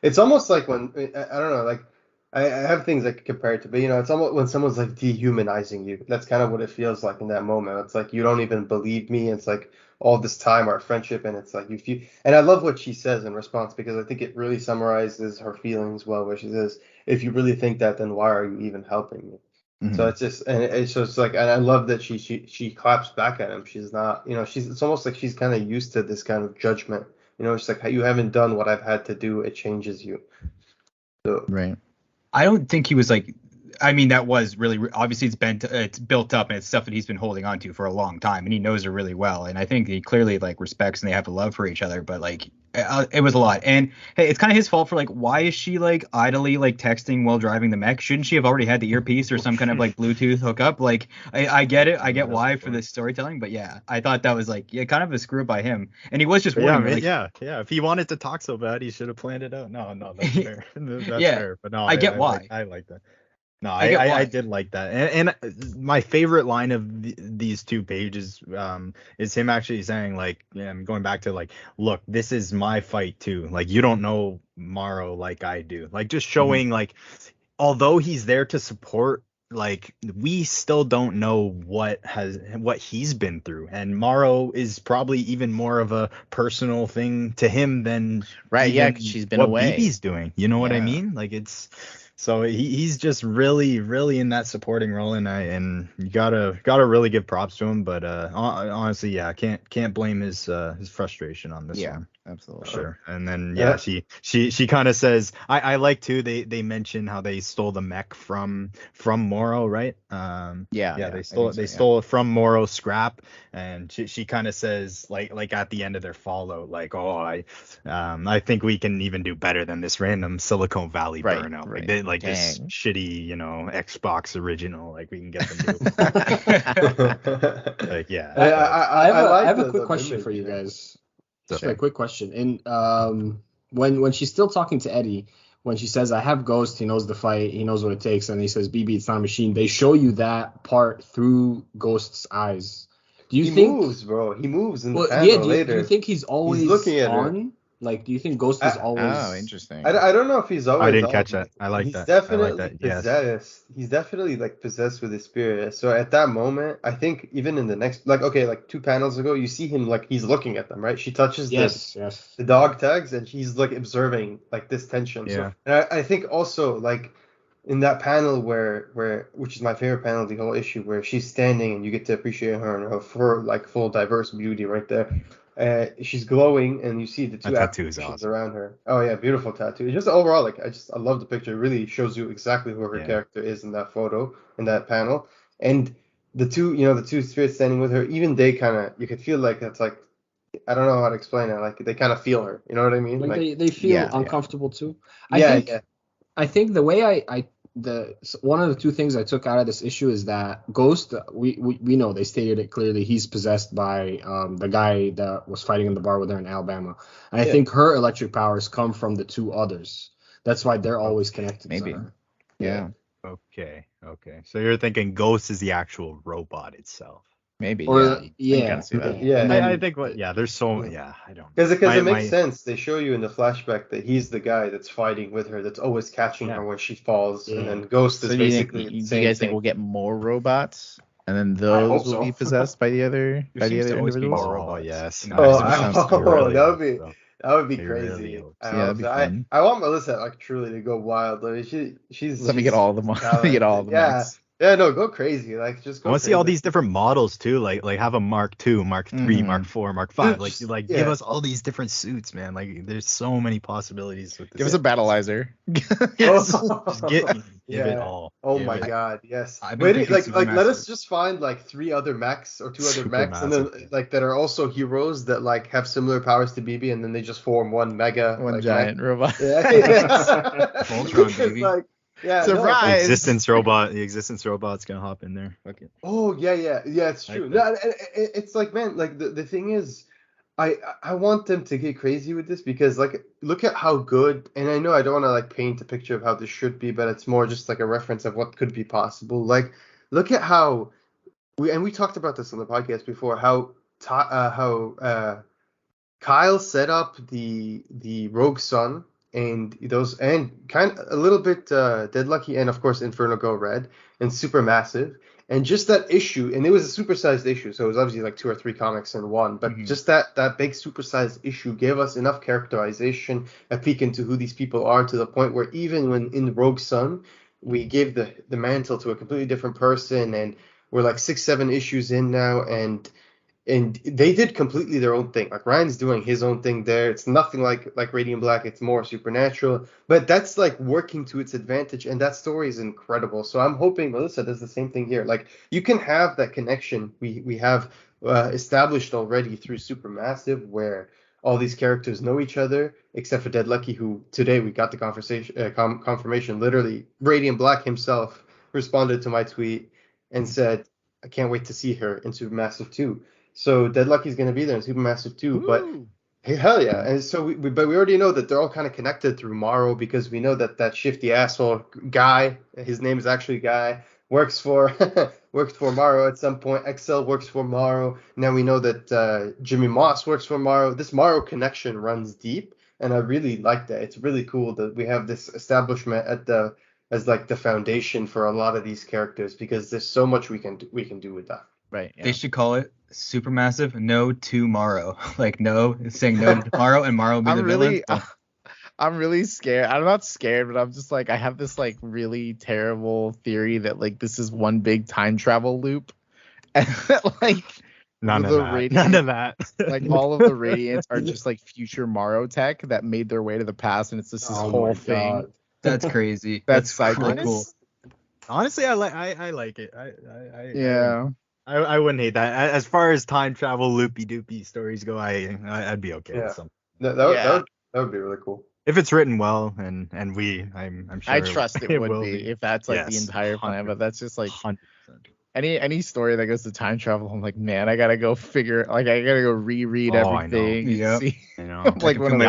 it's almost like when I don't know, like I have things I could compare it to, but it's almost when someone's like dehumanizing you. That's kind of what it feels like in that moment. It's like you don't even believe me. It's like all this time our friendship, and it's like and I love what she says in response, because I think it really summarizes her feelings well, where she says, if you really think that, then why are you even helping me? So it's just, and it's like, and I love that she claps back at him. She's not, it's almost like she's kind of used to this kind of judgment. It's like, you haven't done what I've had to do. It changes you. So right. I don't think he was like, I mean, that was really, obviously it's built up, and it's stuff that he's been holding on to for a long time, and he knows her really well. And I think he clearly like respects and they have a love for each other, but like it was a lot. And hey, it's kind of his fault for like, why is she like idly like texting while driving the mech? Shouldn't she have already had the earpiece or some kind of like Bluetooth hookup? Like I get it. I get why for this storytelling, but yeah, I thought that was like, kind of a screw up by him. And he was just warning, yeah. If he wanted to talk so bad, he should have planned it out. No, that's fair. That's fair. But no, I get why. I like that. No, I did like that, and my favorite line of these 2 pages is him actually saying, like, I'm going back to, like, look, this is my fight too. Like, you don't know Morrow like I do. Like, just showing like, although he's there to support, like, we still don't know what he's been through, and Morrow is probably even more of a personal thing to him than Right, yeah, even 'cause she's been what away. BB's doing. You know what I Yeah. mean? Like, it's. So he's just really, really in that supporting role, and you gotta really give props to him. But honestly, yeah, can't blame his frustration on this one. Absolutely. Sure. And then she kind of says, I like too. They mention how they stole the mech from Morrow, right? They stole it from Morrow scrap, and she kind of says, like at the end of their fallout, like, I think we can even do better than this random Silicon Valley burnout. Right. Like this shitty, Xbox original. Like, we can get them new. Like, yeah. I have a quick question for you guys. Just a quick question. And when she's still talking to Eddie, when she says, I have Ghost, he knows the fight, he knows what it takes, and he says, BB, it's not a machine, they show you that part through Ghost's eyes. Do you think he moves, bro? He moves in the panel later. Do you think he's always looking at on? her. Like, do you think Ghost is always? Oh, interesting. I don't know if he's always. I didn't catch that. I like that. Definitely possessed. He's definitely like possessed with his spirit. So at that moment, I think even in the next, like 2 panels ago, you see him like he's looking at them, right? She touches the dog tags, and he's like observing like this tension. Yeah. So, and I think also like in that panel where which is my favorite panel of the whole issue, where she's standing and you get to appreciate her and her like full diverse beauty right there. She's glowing, and you see the 2 tattoos awesome. around her. Oh yeah, beautiful tattoo. Just overall, like I love the picture. It really shows you exactly who her character is in that photo, in that panel. And the 2 spirits standing with her, even they kind of, you could feel like that's like, I don't know how to explain it. Like they kind of feel her. You know what I mean? Like they feel uncomfortable too. I think the way one of the 2 things I took out of this issue is that Ghost, we know they stated it clearly, he's possessed by the guy that was fighting in the bar with her in Alabama. And I think her electric powers come from the 2 others. That's why they're always connected. Maybe. To her. Yeah. Okay. So you're thinking Ghost is the actual robot itself. Maybe. Or, I think there's so I don't. Because it makes sense. They show you in the flashback that he's the guy that's fighting with her, that's always catching her when she falls, and then Ghost is basically the same you guys thing. think we'll get more robots, and then those will be possessed by the other individuals? Robot, yes. That would be crazy. Really that'd be fun. I want Melissa like truly to go wild. I mean, she's let me get all the get all the mechs. Yeah, no, go crazy. Like, just go. I want to see all these different models too. Like have a Mark II, Mark III, Mark IV, Mark V. Give us all these different suits, man. Like, there's so many possibilities with this. Give us a battleizer. Just give it all. Oh my God, yes. Wait, like let us just find like 3 other mechs or 2 other mechs, and then like that are also heroes that like have similar powers to BB, and then they just form one giant robot. Yeah. Voltron, baby. Surprise! The existence robot's gonna hop in there. Fuck it. Oh yeah, it's true. It's like, man, like the thing is, I want them to get crazy with this, because like, look at how good, and I know I don't want to like paint a picture of how this should be, but it's more just like a reference of what could be possible. Like, look at how we talked about this on the podcast before, how Kyle set up the Rogue Sun and those, and kind of a little bit Dead Lucky, and of course Inferno Go Red and Supermassive, and just that issue, and it was a supersized issue, so it was obviously like 2 or 3 comics in one, but just that big supersized issue gave us enough characterization, a peek into who these people are, to the point where even when in Rogue Sun we gave the mantle to a completely different person, and we're like 6-7 issues in now, and they did completely their own thing. Like, Ryan's doing his own thing there. It's nothing like Radiant Black. It's more supernatural. But that's like working to its advantage, and that story is incredible. So I'm hoping Melissa does the same thing here. Like, you can have that connection we have established already through Supermassive, where all these characters know each other, except for Dead Lucky, who today we got the confirmation. Literally, Radiant Black himself responded to my tweet and said, I can't wait to see her in Supermassive 2. So Dead Lucky's going to be there in Supermassive 2, but Hey, hell yeah. And so but we already know that they're all kind of connected through Morrow because we know that shifty asshole guy, his name is actually Guy, works for worked for Morrow at some point. Excel works for Morrow. Now we know that Jimmy Moss works for Morrow. This Morrow connection runs deep, and I really like that. It's really cool that we have this establishment as like the foundation for a lot of these characters because there's so much we can do with that. Right. Yeah. They should call it Supermassive No Tomorrow. Like no, it's saying no to tomorrow, and Morrow be the villain. I'm really scared. I'm not scared, but I'm just like I have this like really terrible theory that like this is one big time travel loop, and like None of that. like all of the Radiants are just like future Morrow tech that made their way to the past, and it's just this whole thing. God. That's crazy. That's pretty cool. Honestly, I like it. Yeah. I wouldn't hate that. As far as time travel loopy doopy stories go, I'd be okay with some. That would be really cool. If it's written well, and I'm sure I trust it would will be if that's like the entire plan, but that's just like 100%. any story that goes to time travel. I'm like, man, I gotta go reread everything. Yep. See. You know, Like one of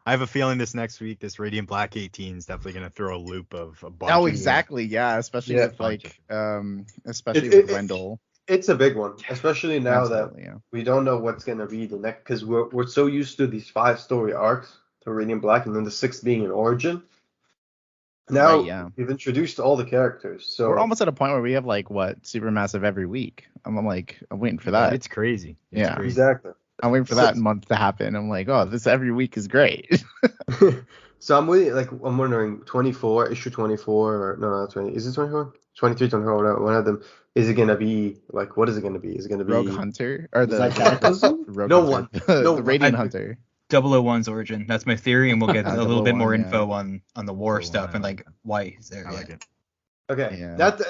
I have a feeling this next week, this Radiant Black 18 is definitely gonna throw a loop of a bunch. Oh, exactly. Yeah, especially with like especially with Wendell. It's a big one, especially now Absolutely, that we don't know what's gonna be the next, because we're so used to these 5-story arcs to Radiant Black, and then the 6th being an origin. Now we've introduced all the characters, so we're almost at a point where we have like what Supermassive every week. I'm waiting for that. It's crazy. Crazy. Exactly. I'm waiting for that month to happen. I'm like, oh, this every week is great. So I'm wondering, 24, issue 24, or no, not 20. Is it 24? 23, 24, whatever, one of them. Is it going to be, like, what is it going to be? Is it going to be Rogue Hunter? Or the Rogue no Hunter. one. The Radiant Hunter. 001's origin. That's my theory, and we'll get a little bit more info on the war stuff and like why he's there. I like it. Okay. Yeah. That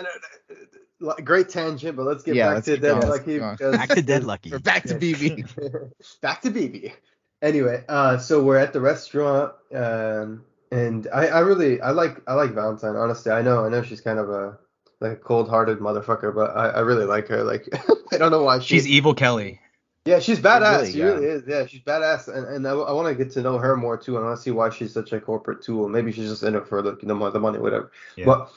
great tangent, but let's get back to Dead Lucky. Back to Dead Lucky. We're back to BB. Back to BB. Anyway, so we're at the restaurant, and I like Valentine. Honestly, I know she's kind of a cold-hearted motherfucker, but I really like her. Like I don't know why she's evil Kelly. Yeah, she's badass. She really is. Yeah, she's badass, and I want to get to know her more too. I want to see why she's such a corporate tool. Maybe she's just in it for the money, whatever. Yeah. But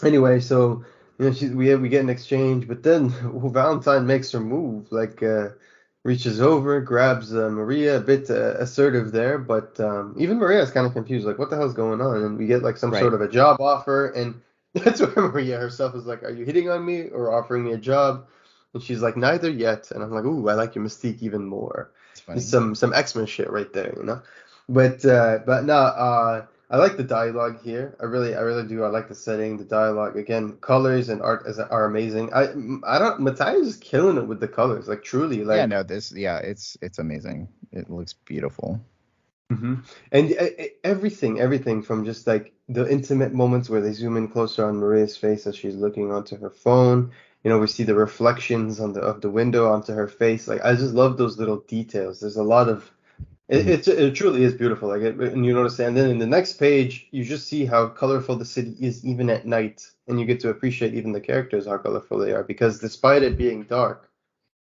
anyway, so we get an exchange, but then Valentine makes her move, reaches over, grabs Maria, a bit assertive there, but even Maria is kind of confused, like what the hell's going on? And we get like some sort of a job offer, and that's where Maria herself is like, are you hitting on me or offering me a job? And she's like, neither yet. And I'm like, ooh, I like your mystique even more. Some X-Men shit right there, you know. But no, I like the dialogue here. I really do. I like the setting, the dialogue. Again, colors and art are amazing. Mattia's just killing it with the colors, like truly. Like it's amazing. It looks beautiful. Mm-hmm. And everything from just like the intimate moments where they zoom in closer on Maria's face as she's looking onto her phone. You know, we see the reflections of the window onto her face. Like, I just love those little details. There's a lot of it truly is beautiful. Like, and you notice, and then in the next page, you just see how colorful the city is even at night, and you get to appreciate even the characters how colorful they are, because despite it being dark,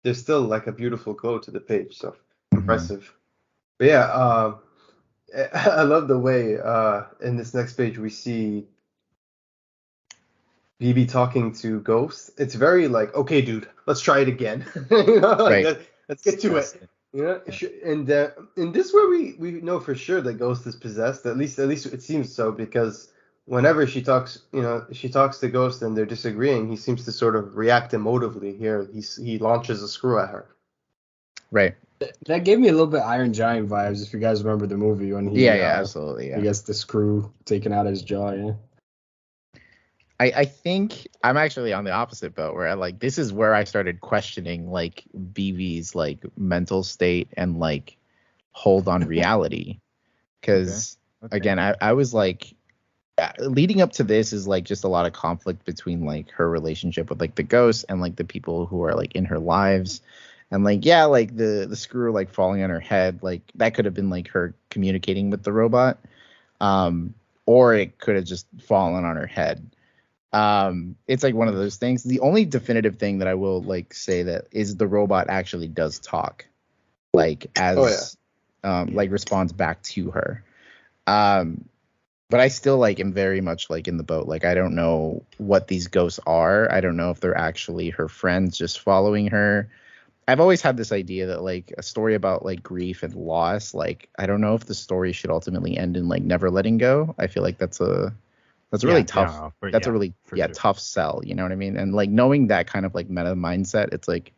there's still like a beautiful glow to the page. So impressive. But yeah, I love the way in this next page we see Phoebe talking to Ghost. It's very like, okay, dude, let's try it again. Let's get to it. Yeah, and in this where we know for sure that Ghost is possessed. At least it seems so, because whenever she talks to Ghost and they're disagreeing, he seems to sort of react emotively. Here, he launches a screw at her. Right. That gave me a little bit Iron Giant vibes, if you guys remember the movie when he absolutely. Yeah. He gets the screw taken out of his jaw. Yeah. I think I'm actually on the opposite boat, where this is where I started questioning like BV's like mental state and like hold on reality, because again I was like, leading up to this is like just a lot of conflict between like her relationship with like the ghost and like the people who are like in her lives, and like like the screw like falling on her head, like that could have been like her communicating with the robot, or it could have just fallen on her head. It's like one of those things. The only definitive thing that I will like say that is the robot actually does talk. like as Oh, like responds back to her. But I still like am very much like in the boat. Like I don't know what these ghosts are. I don't know if they're actually her friends just following her. I've always had this idea that like a story about like grief and loss, like I don't know if the story should ultimately end in like never letting go. I feel like that's a really tough. That's a really sure. Tough sell. You know what I mean? And like knowing that kind of like meta mindset, it's like,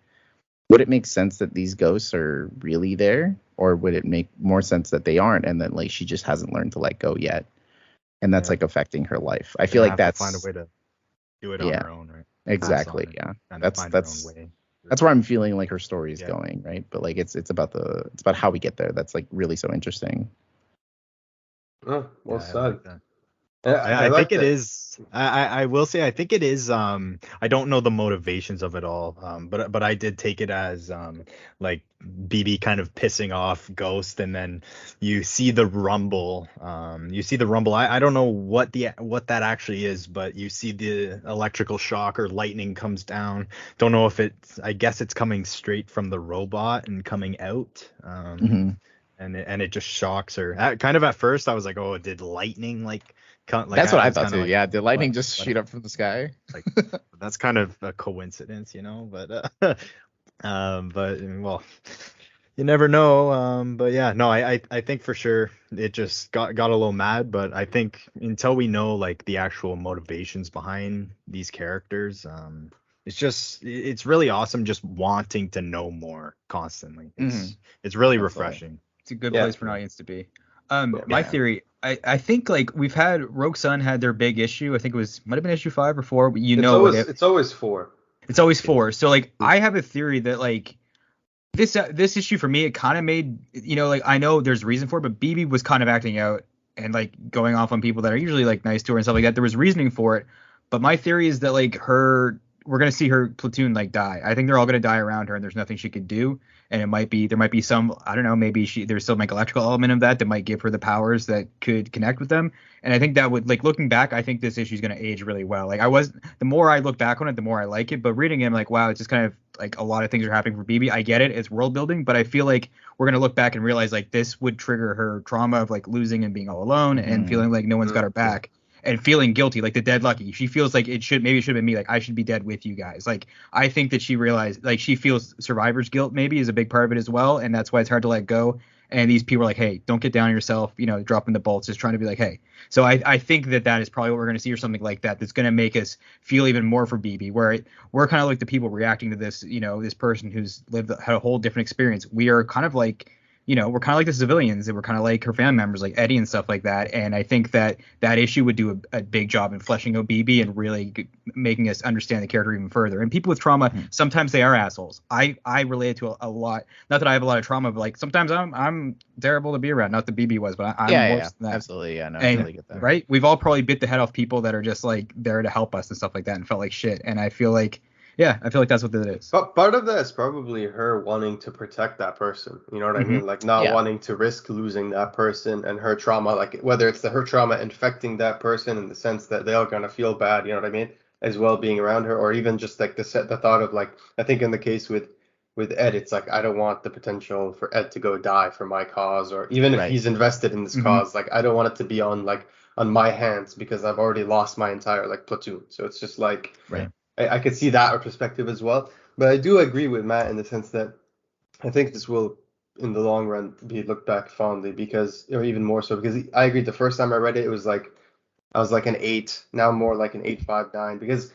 would it make sense that these ghosts are really there, or would it make more sense that they aren't, and then like she just hasn't learned to let go yet, and that's like affecting her life? I feel like that's find a way to do it on her own, right? Exactly. Yeah. That's where I'm feeling like her story is going, right? But like it's about how we get there. That's like really so interesting. Oh, well said. I think it is. I will say I think it is. I don't know the motivations of it all. But I did take it as like BB kind of pissing off Ghost, and then you see the rumble. I don't know what that actually is, but you see the electrical shock or lightning comes down. Don't know if it's. I guess it's coming straight from the robot and coming out. And it just shocks her. Kind of at first, I was like, oh, did lightning like that's what I thought too. Like, yeah, did lightning just shoot up from the sky? Like that's kind of a coincidence, you know. But well, you never know. But yeah, no, I think for sure it just got a little mad. But I think until we know like the actual motivations behind these characters, it's really awesome just wanting to know more constantly. It's really refreshing. It's a good place for an audience to be. My theory, I think like we've had Rogue Sun had their big issue. I think it might have been issue 5 or 4. But it's always 4. It's always 4. So like I have a theory that like this issue for me, it kind of made, you know, like I know there's a reason for it, but BB was kind of acting out and like going off on people that are usually like nice to her and stuff like that. There was reasoning for it, but my theory is that like we're gonna see her platoon like die. I think they're all gonna die around her, and there's nothing she could do. And there might be some, I don't know, maybe there's still like electrical element of that might give her the powers that could connect with them. And I think that would, like, looking back, I think this issue is going to age really well. Like the more I look back on it, the more I like it. But reading it, I'm like, wow, it's just kind of like a lot of things are happening for BB. I get it, it's world building, but I feel like we're going to look back and realize like this would trigger her trauma of like losing and being all alone and feeling like no one's got her back. And feeling guilty, like the dead lucky. She feels like it should have been me. Like I should be dead with you guys. Like I think that she realized, like she feels survivor's guilt maybe is a big part of it as well, and that's why it's hard to let go. And these people are like, hey, don't get down on yourself. You know, dropping the bolts, just trying to be like, hey. So I think that is probably what we're going to see, or something like that. That's going to make us feel even more for BB, where we're kind of like the people reacting to this. You know, this person who's had a whole different experience. We are kind of like, you know, we're kind of like the civilians, and we're kind of like her family members, like Eddie and stuff like that. And I think that issue would do a big job in fleshing out BB and really making us understand the character even further. And people with trauma, sometimes they are assholes. I relate to a lot. Not that I have a lot of trauma, but like sometimes I'm terrible to be around. Not that BB was, but I'm worse than that. Absolutely, yeah, no, I totally get that. Right? We've all probably bit the head off people that are just like there to help us and stuff like that, and felt like shit. And I feel like that's what it is. But part of that is probably her wanting to protect that person. You know what I mean? Like not wanting to risk losing that person, and her trauma, like whether it's her trauma infecting that person in the sense that they're gonna feel bad, you know what I mean, as well being around her, or even just like the thought of like, I think in the case with Ed, it's like I don't want the potential for Ed to go die for my cause, or even if he's invested in this cause, like I don't want it to be on my hands because I've already lost my entire like platoon. So it's just like I could see that perspective as well. But I do agree with Matt in the sense that I think this will, in the long run, be looked back fondly because, or even more so, because I agree the first time I read it, it was like, I was like an 8, now more like an 8.59, because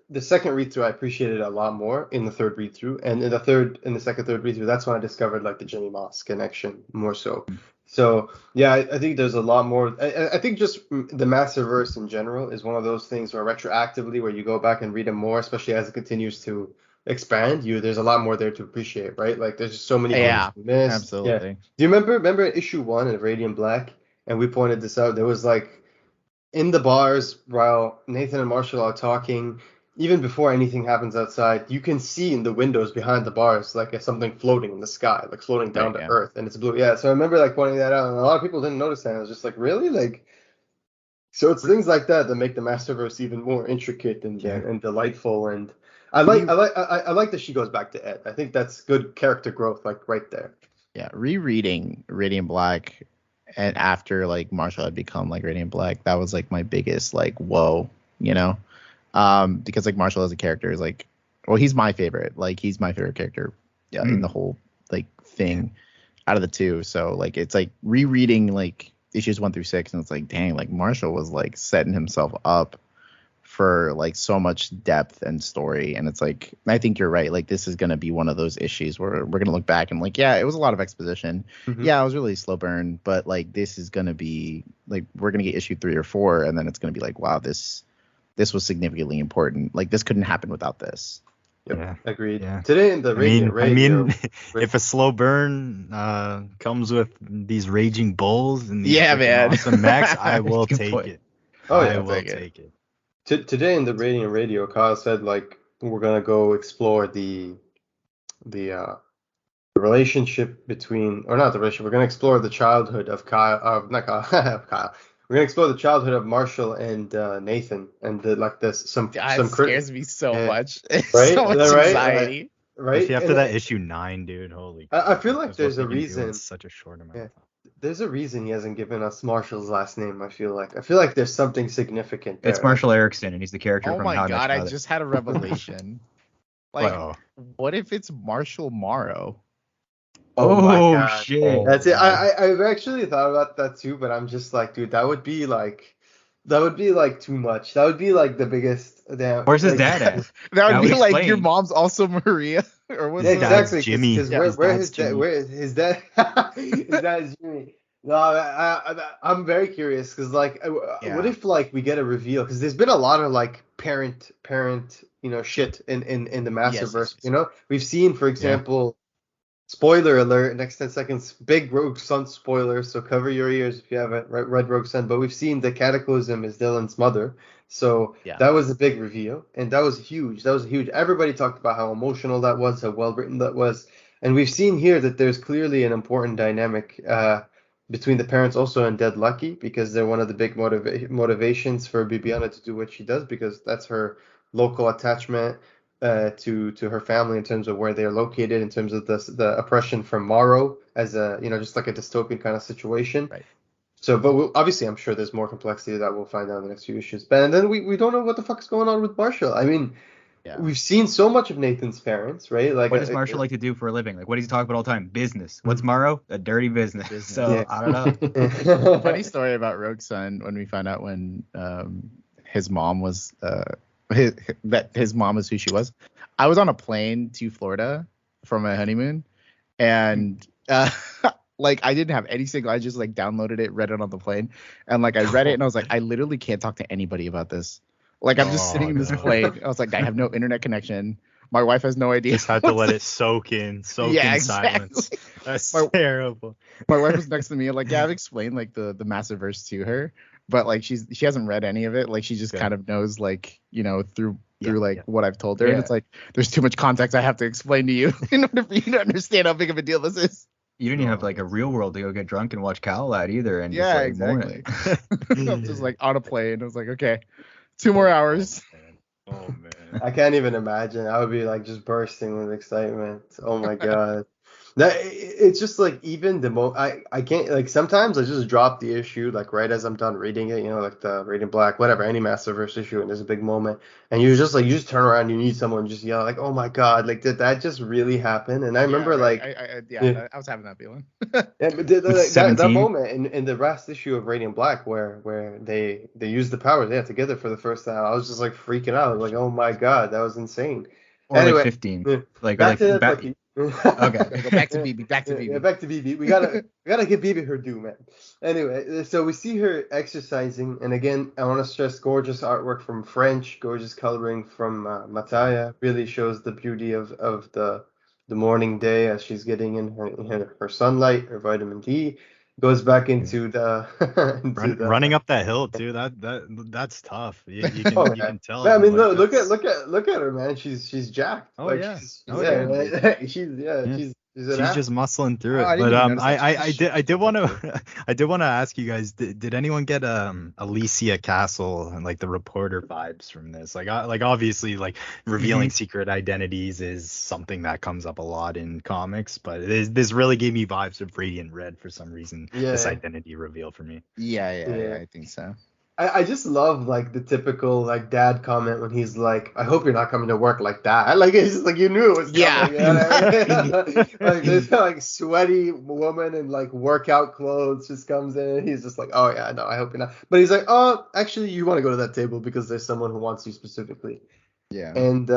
the second read through I appreciated it a lot more in the third read through, and in the third read through, that's when I discovered like the Jimmy Moss connection more so. So yeah, I think there's a lot more. I think just the Masterverse in general is one of those things where retroactively, where you go back and read them more, especially as it continues to expand, there's a lot more there to appreciate, right? Like there's just so many things missed. Absolutely. Yeah. Do you remember issue 1 of Radiant Black? And we pointed this out. There was like in the bars while Nathan and Marshall are talking, even before anything happens outside, you can see in the windows behind the bars like something floating in the sky, like floating down to earth, and it's blue. Yeah, so I remember like pointing that out, and a lot of people didn't notice that. I was just like, really? Like, so it's things like that that make the Masterverse even more intricate and delightful. And I like that she goes back to Ed. I think that's good character growth, like right there. Yeah, rereading Radiant Black, and after like Marshall had become like Radiant Black, that was like my biggest like whoa, because like Marshall as a character is like, well, he's my favorite. Like he's my favorite character, in the whole like thing out of the two. So like it's like rereading like issues 1 through 6, and it's like, dang, like Marshall was like setting himself up for like so much depth and story. And it's like, I think you're right, like this is going to be one of those issues where we're going to look back and like, yeah, it was a lot of exposition. Yeah, it was really slow burn, but like this is going to be like, we're going to get issue 3 or 4, and then it's going to be like, wow, this was significantly important. Like this couldn't happen without this. Yep, yeah, agreed. Yeah. Today in the Radiant Radio, if a slow burn comes with these raging bulls and these man, awesome mechs, I will take it. Oh yeah, I will take it. Today in the Radiant Radio, Kyle said like we're gonna go explore the relationship between, or not the relationship. We're gonna explore the childhood of Kyle, not Kyle, Kyle. We're gonna explore the childhood of Marshall and Nathan, and some scares me so much. Right? So much anxiety. Right? Especially after that issue 9, dude. Holy. I feel like there's a reason. Such a short amount of time. There's a reason he hasn't given us Marshall's last name. I feel like there's something significant there. It's Marshall Erickson, and he's the character from How I Met Your God, Mother. I just had a revelation. Like, what if it's Marshall Morrow? Oh my God. Shit. That's it. I've actually thought about that too, but I'm just like, dude, that would be like too much. That would be like the biggest damn. Where's his dad at? That would be like your mom's also Maria, or what's exactly Jimmy? Where his dad? His dad is Jimmy. No, I'm very curious because like, what if like we get a reveal? Because there's been a lot of like parent, shit in the Masterverse. Yes. We've seen, for example. Spoiler alert, next 10 seconds, big Rogue Sun spoiler, so cover your ears if you haven't read Rogue Sun, but we've seen the Cataclysm is Dylan's mother, so that was a big reveal, and that was huge. Everybody talked about how emotional that was, how well written that was, and we've seen here that there's clearly an important dynamic between the parents also and Dead Lucky, because they're one of the big motivations for Bibiana to do what she does, because that's her local attachment to her family in terms of where they're located, in terms of the oppression from Morrow as a just like a dystopian kind of situation. Right. So, but obviously, I'm sure there's more complexity that we'll find out in the next few issues. But and then we don't know what the fuck is going on with Marshall. I mean, we've seen so much of Nathan's parents, right? Like, what does Marshall like to do for a living? Like, what does he talk about all the time? Business. What's Morrow? A dirty business. So I don't know. Funny story about Rogue Sun, when we found out when his mom was his mom is who she was. I was on a plane to Florida for my honeymoon, and like I didn't have any signal. I just like downloaded it, read it on the plane, and like I read it and I was like, I literally can't talk to anybody about this. Like I'm just sitting in this plane. I was like, I have no internet connection. My wife has no idea. Just had to let it soak in silence. That's terrible. My wife was next to me, and like, I've explained like the Massiverse to her, but like she hasn't read any of it. Like she just kind of knows, like, through what I've told her, and it's like there's too much context I have to explain to you in order for you to understand how big of a deal this is. You didn't even have like a real world to go get drunk and watch Cal at either, and exactly. I'm just like on a plane. I was like, okay, 2 more hours. Oh man. I can't even imagine. I would be like just bursting with excitement. Oh my God. It's just like, even I can't, like, sometimes I just drop the issue like right as I'm done reading it, like the Radiant Black, whatever, any Masterverse issue, and there's a big moment, and you just turn around, you need someone, just yell like, oh my God, like, did that just really happen? And I remember I was having that feeling. But that moment in the last issue of Radiant Black where they use the powers together for the first time, I was just like freaking out. I was like, oh my God, that was insane. Or anyway, like 15. Okay, go back to Phoebe. Back to Phoebe. Yeah, back to Phoebe. We gotta give Phoebe her due, man. Anyway, so we see her exercising, and again, I want to stress gorgeous artwork from French, gorgeous coloring from Mattia. Really shows the beauty of the morning day as she's getting in her sunlight, her vitamin D. Goes back into the running up that hill too. That's tough. You can tell. I mean, look at her, man. She's jacked. Oh like, yeah. She's She's just muscling through it. I didn't But even notice that. I did want to I did want to ask you guys, did anyone get Alicia Castle and like the reporter vibes from this? Like obviously like revealing secret identities is something that comes up a lot in comics, but this really gave me vibes of Radiant Red for some reason. Yeah. This identity reveal for me. Yeah, I think so. I just love like the typical like dad comment when he's like, "I hope you're not coming to work like that." Like it's just like you knew it was coming. You know what I mean? Like this like sweaty woman in like workout clothes just comes in and he's just like, "Oh yeah, no, I hope you're not." But he's like, "Oh, actually, you want to go to that table because there's someone who wants you specifically." Yeah. And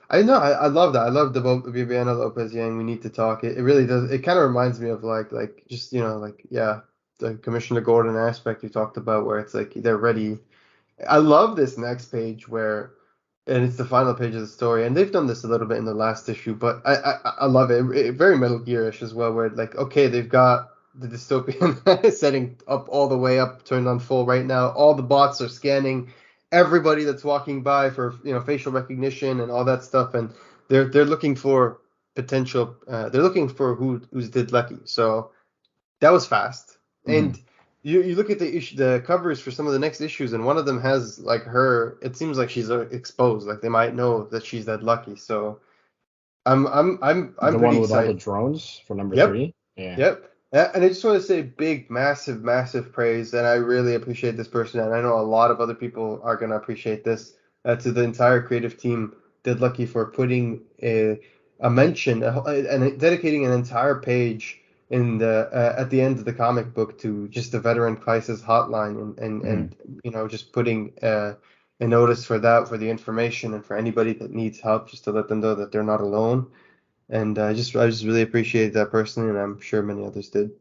I know I love that. I love the Viviana Lopez Yang. We need to talk. It really does. It kind of reminds me of like just like the Commissioner Gordon aspect you talked about, where it's like they're ready. I love this next page and it's the final page of the story, and they've done this a little bit in the last issue, but I love it. Very Metal Gear-ish as well, where like okay, they've got the dystopian setting up all the way up, turned on full right now. All the bots are scanning everybody that's walking by for facial recognition and all that stuff, and they're looking for potential. They're looking for who's did lucky. So that was fast. And you look at the covers for some of the next issues, and one of them has like her. It seems like she's exposed. Like they might know that she's that lucky. So I'm The pretty one with all the excited. drones for number Yep. 3. Yeah. Yep. And I just want to say big, massive praise, and I really appreciate this person, and I know a lot of other people are going to appreciate this, to the entire creative team, Dead Lucky, for putting a mention and dedicating an entire page in the at the end of the comic book to just the Veteran Crisis Hotline, and just putting a notice for the information, and for anybody that needs help, just to let them know that they're not alone. And I just really appreciate that personally, and I'm sure many others did.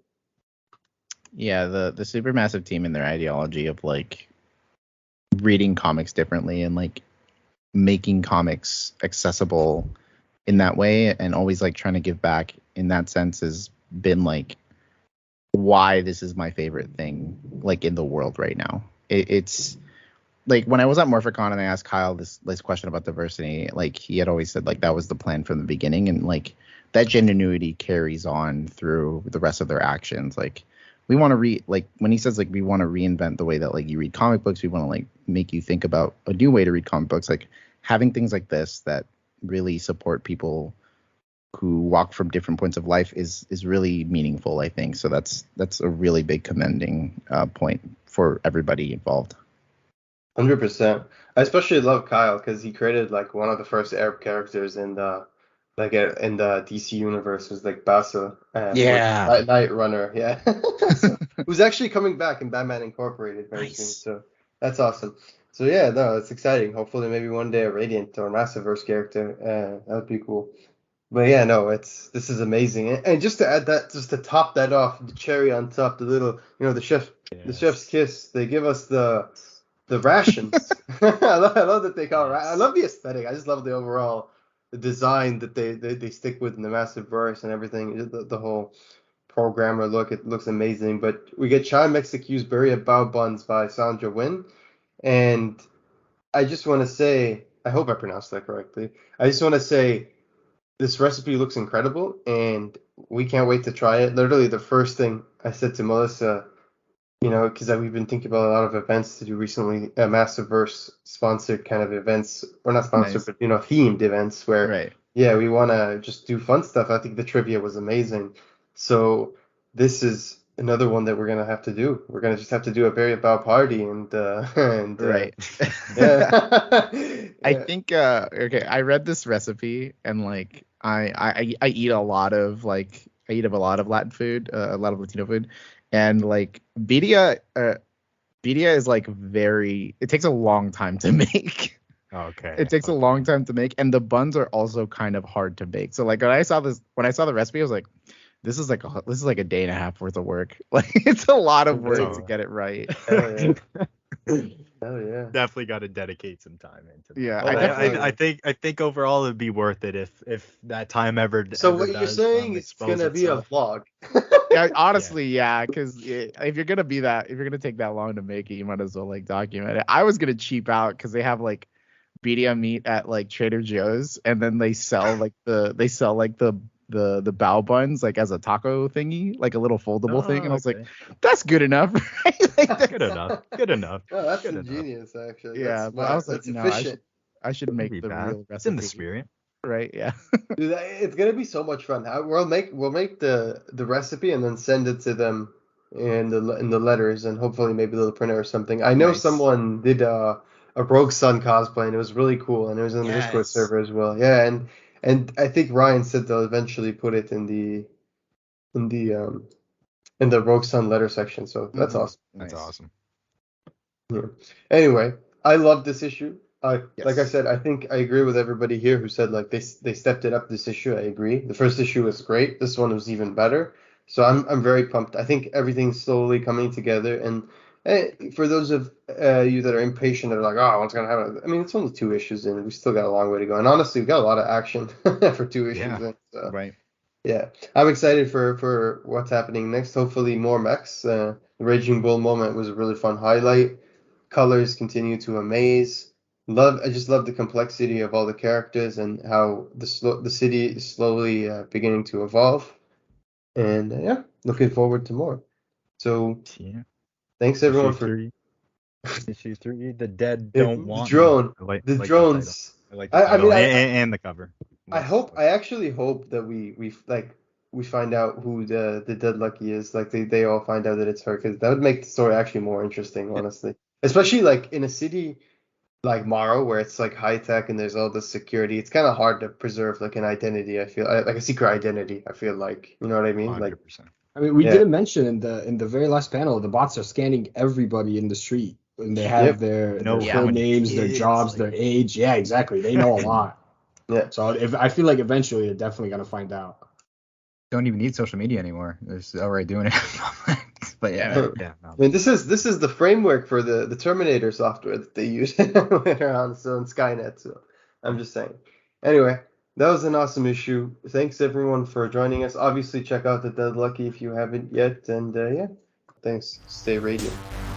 Yeah, the Supermassive team and their ideology of like reading comics differently and like making comics accessible in that way, and always like trying to give back in that sense, has been like why this is my favorite thing like in the world right now. It's like when I was at Morphicon and I asked Kyle this question about diversity, like he had always said like that was the plan from the beginning, and like that genuinity carries on through the rest of their actions. Like we want to like when he says like we want to reinvent the way that like you read comic books, we want to like make you think about a new way to read comic books, like having things like this that really support people who walk from different points of life is really meaningful, I think. So that's a really big commending point for everybody involved. 100%. I especially love Kyle because he created like one of the first Arab characters in the DC universe, was like Bassa, Night Runner, so, who's actually coming back in Batman Incorporated very soon. So that's awesome. So yeah, no, it's exciting. Hopefully, maybe one day a Radiant or Massiverse character, that would be cool. But yeah, no, this is amazing. And just to add that, just to top that off, the cherry on top, the little, the chef's kiss. They give us the rations. I love that they call it. I love the aesthetic. I just love the design that they stick with in the Massiverse and everything. The whole programmer look, it looks amazing. But we get Chai Mexicu's Berry of Bao Buns by Sandra Wynn, and I just want to say, I hope I pronounced that correctly. I just want to say, this recipe looks incredible, and we can't wait to try it. Literally, the first thing I said to Melissa, because we've been thinking about a lot of events to do recently, Massiverse sponsored kind of events, or not sponsored, but themed events where, we want to just do fun stuff. I think the trivia was amazing. So this is another one that we're gonna have to do. We're gonna just have to do a Very About party, and right. Yeah. I think I read this recipe, and like I eat a lot of Latin food, a lot of Latino food, and like birria is like it takes a long time to make. Okay. It takes a long time to make, and the buns are also kind of hard to bake. So like when I saw the recipe, I was like, this is like a day and a half worth of work. Like it's a lot of work to get it right. Hell yeah. Definitely got to dedicate some time into that. Yeah, I think overall it'd be worth it if that time ever. So what you're saying, it's gonna be a vlog. Yeah, honestly, yeah, because if you're gonna take that long to make it, you might as well like document it. I was gonna cheap out because they have like birria meat at like Trader Joe's, and then they sell like the the bow buns like as a taco thingy, like a little foldable thing, and I was like, okay. that's good enough. Right? Like, Good enough. Good enough. Oh, that's Good enough. ingenious, actually. Yeah, That's but I smart. was like, That's no, efficient. I should Wouldn't make be the bad. real It's in the recipe. spirit. Right? Yeah. Dude, it's gonna be so much fun. We'll make the recipe and then send it to them in the letters, and hopefully maybe they'll print it or something. I know Nice. someone did a Rogue Sun cosplay, and it was really cool, and it was in the Discord Yes. server as well. Yeah, and I think Ryan said they'll eventually put it in the Rogue Sun letter section. So that's Mhm. awesome. That's Nice. awesome. Yeah. Anyway, I love this issue. Like I Yes. said, I think I agree with everybody here who said like they stepped it up this issue. I agree. The first issue was great. This one was even better. So I'm very pumped. I think everything's slowly coming together. And for those of you that are impatient, that are like, oh, what's gonna happen? I mean, it's only 2 issues in. We still got a long way to go. And honestly, we got a lot of action for 2 issues Yeah. in. So. Right. Yeah, I'm excited for what's happening next. Hopefully more mechs. The Raging Bull moment was a really fun highlight. Colors continue to amaze. I just love the complexity of all the characters and how the city is slowly beginning to evolve. And yeah, looking forward to more. So Yeah. thanks everyone Issue for 3. Issue 3. The dead the don't want me. drone. I like The the title. drones. I like the I title mean, and the cover. I actually hope that we find out who the dead lucky is. Like they all find out that it's her, because that would make the story actually more interesting, honestly. Especially like in a city like Morrow where it's like high tech and there's all this security. It's kind of hard to preserve like an identity. I feel like a secret identity. I feel like, you know what I mean? Like 100%. I mean, we Yeah. didn't mention in the very last panel, the bots are scanning everybody in the street, and they have Yep. their Know how full many names, their kids, jobs, like- their age. Yeah, exactly. They know a lot. Yeah. So I feel like eventually they're definitely gonna find out. Don't even need social media anymore. It's already doing it. But yeah. Yeah. No. I mean, this is the framework for the Terminator software that they use later on, so in Skynet. So I'm just saying. Anyway, that was an awesome issue. Thanks everyone for joining us. Obviously, check out the Dead Lucky if you haven't yet, and yeah, thanks. Stay radiant.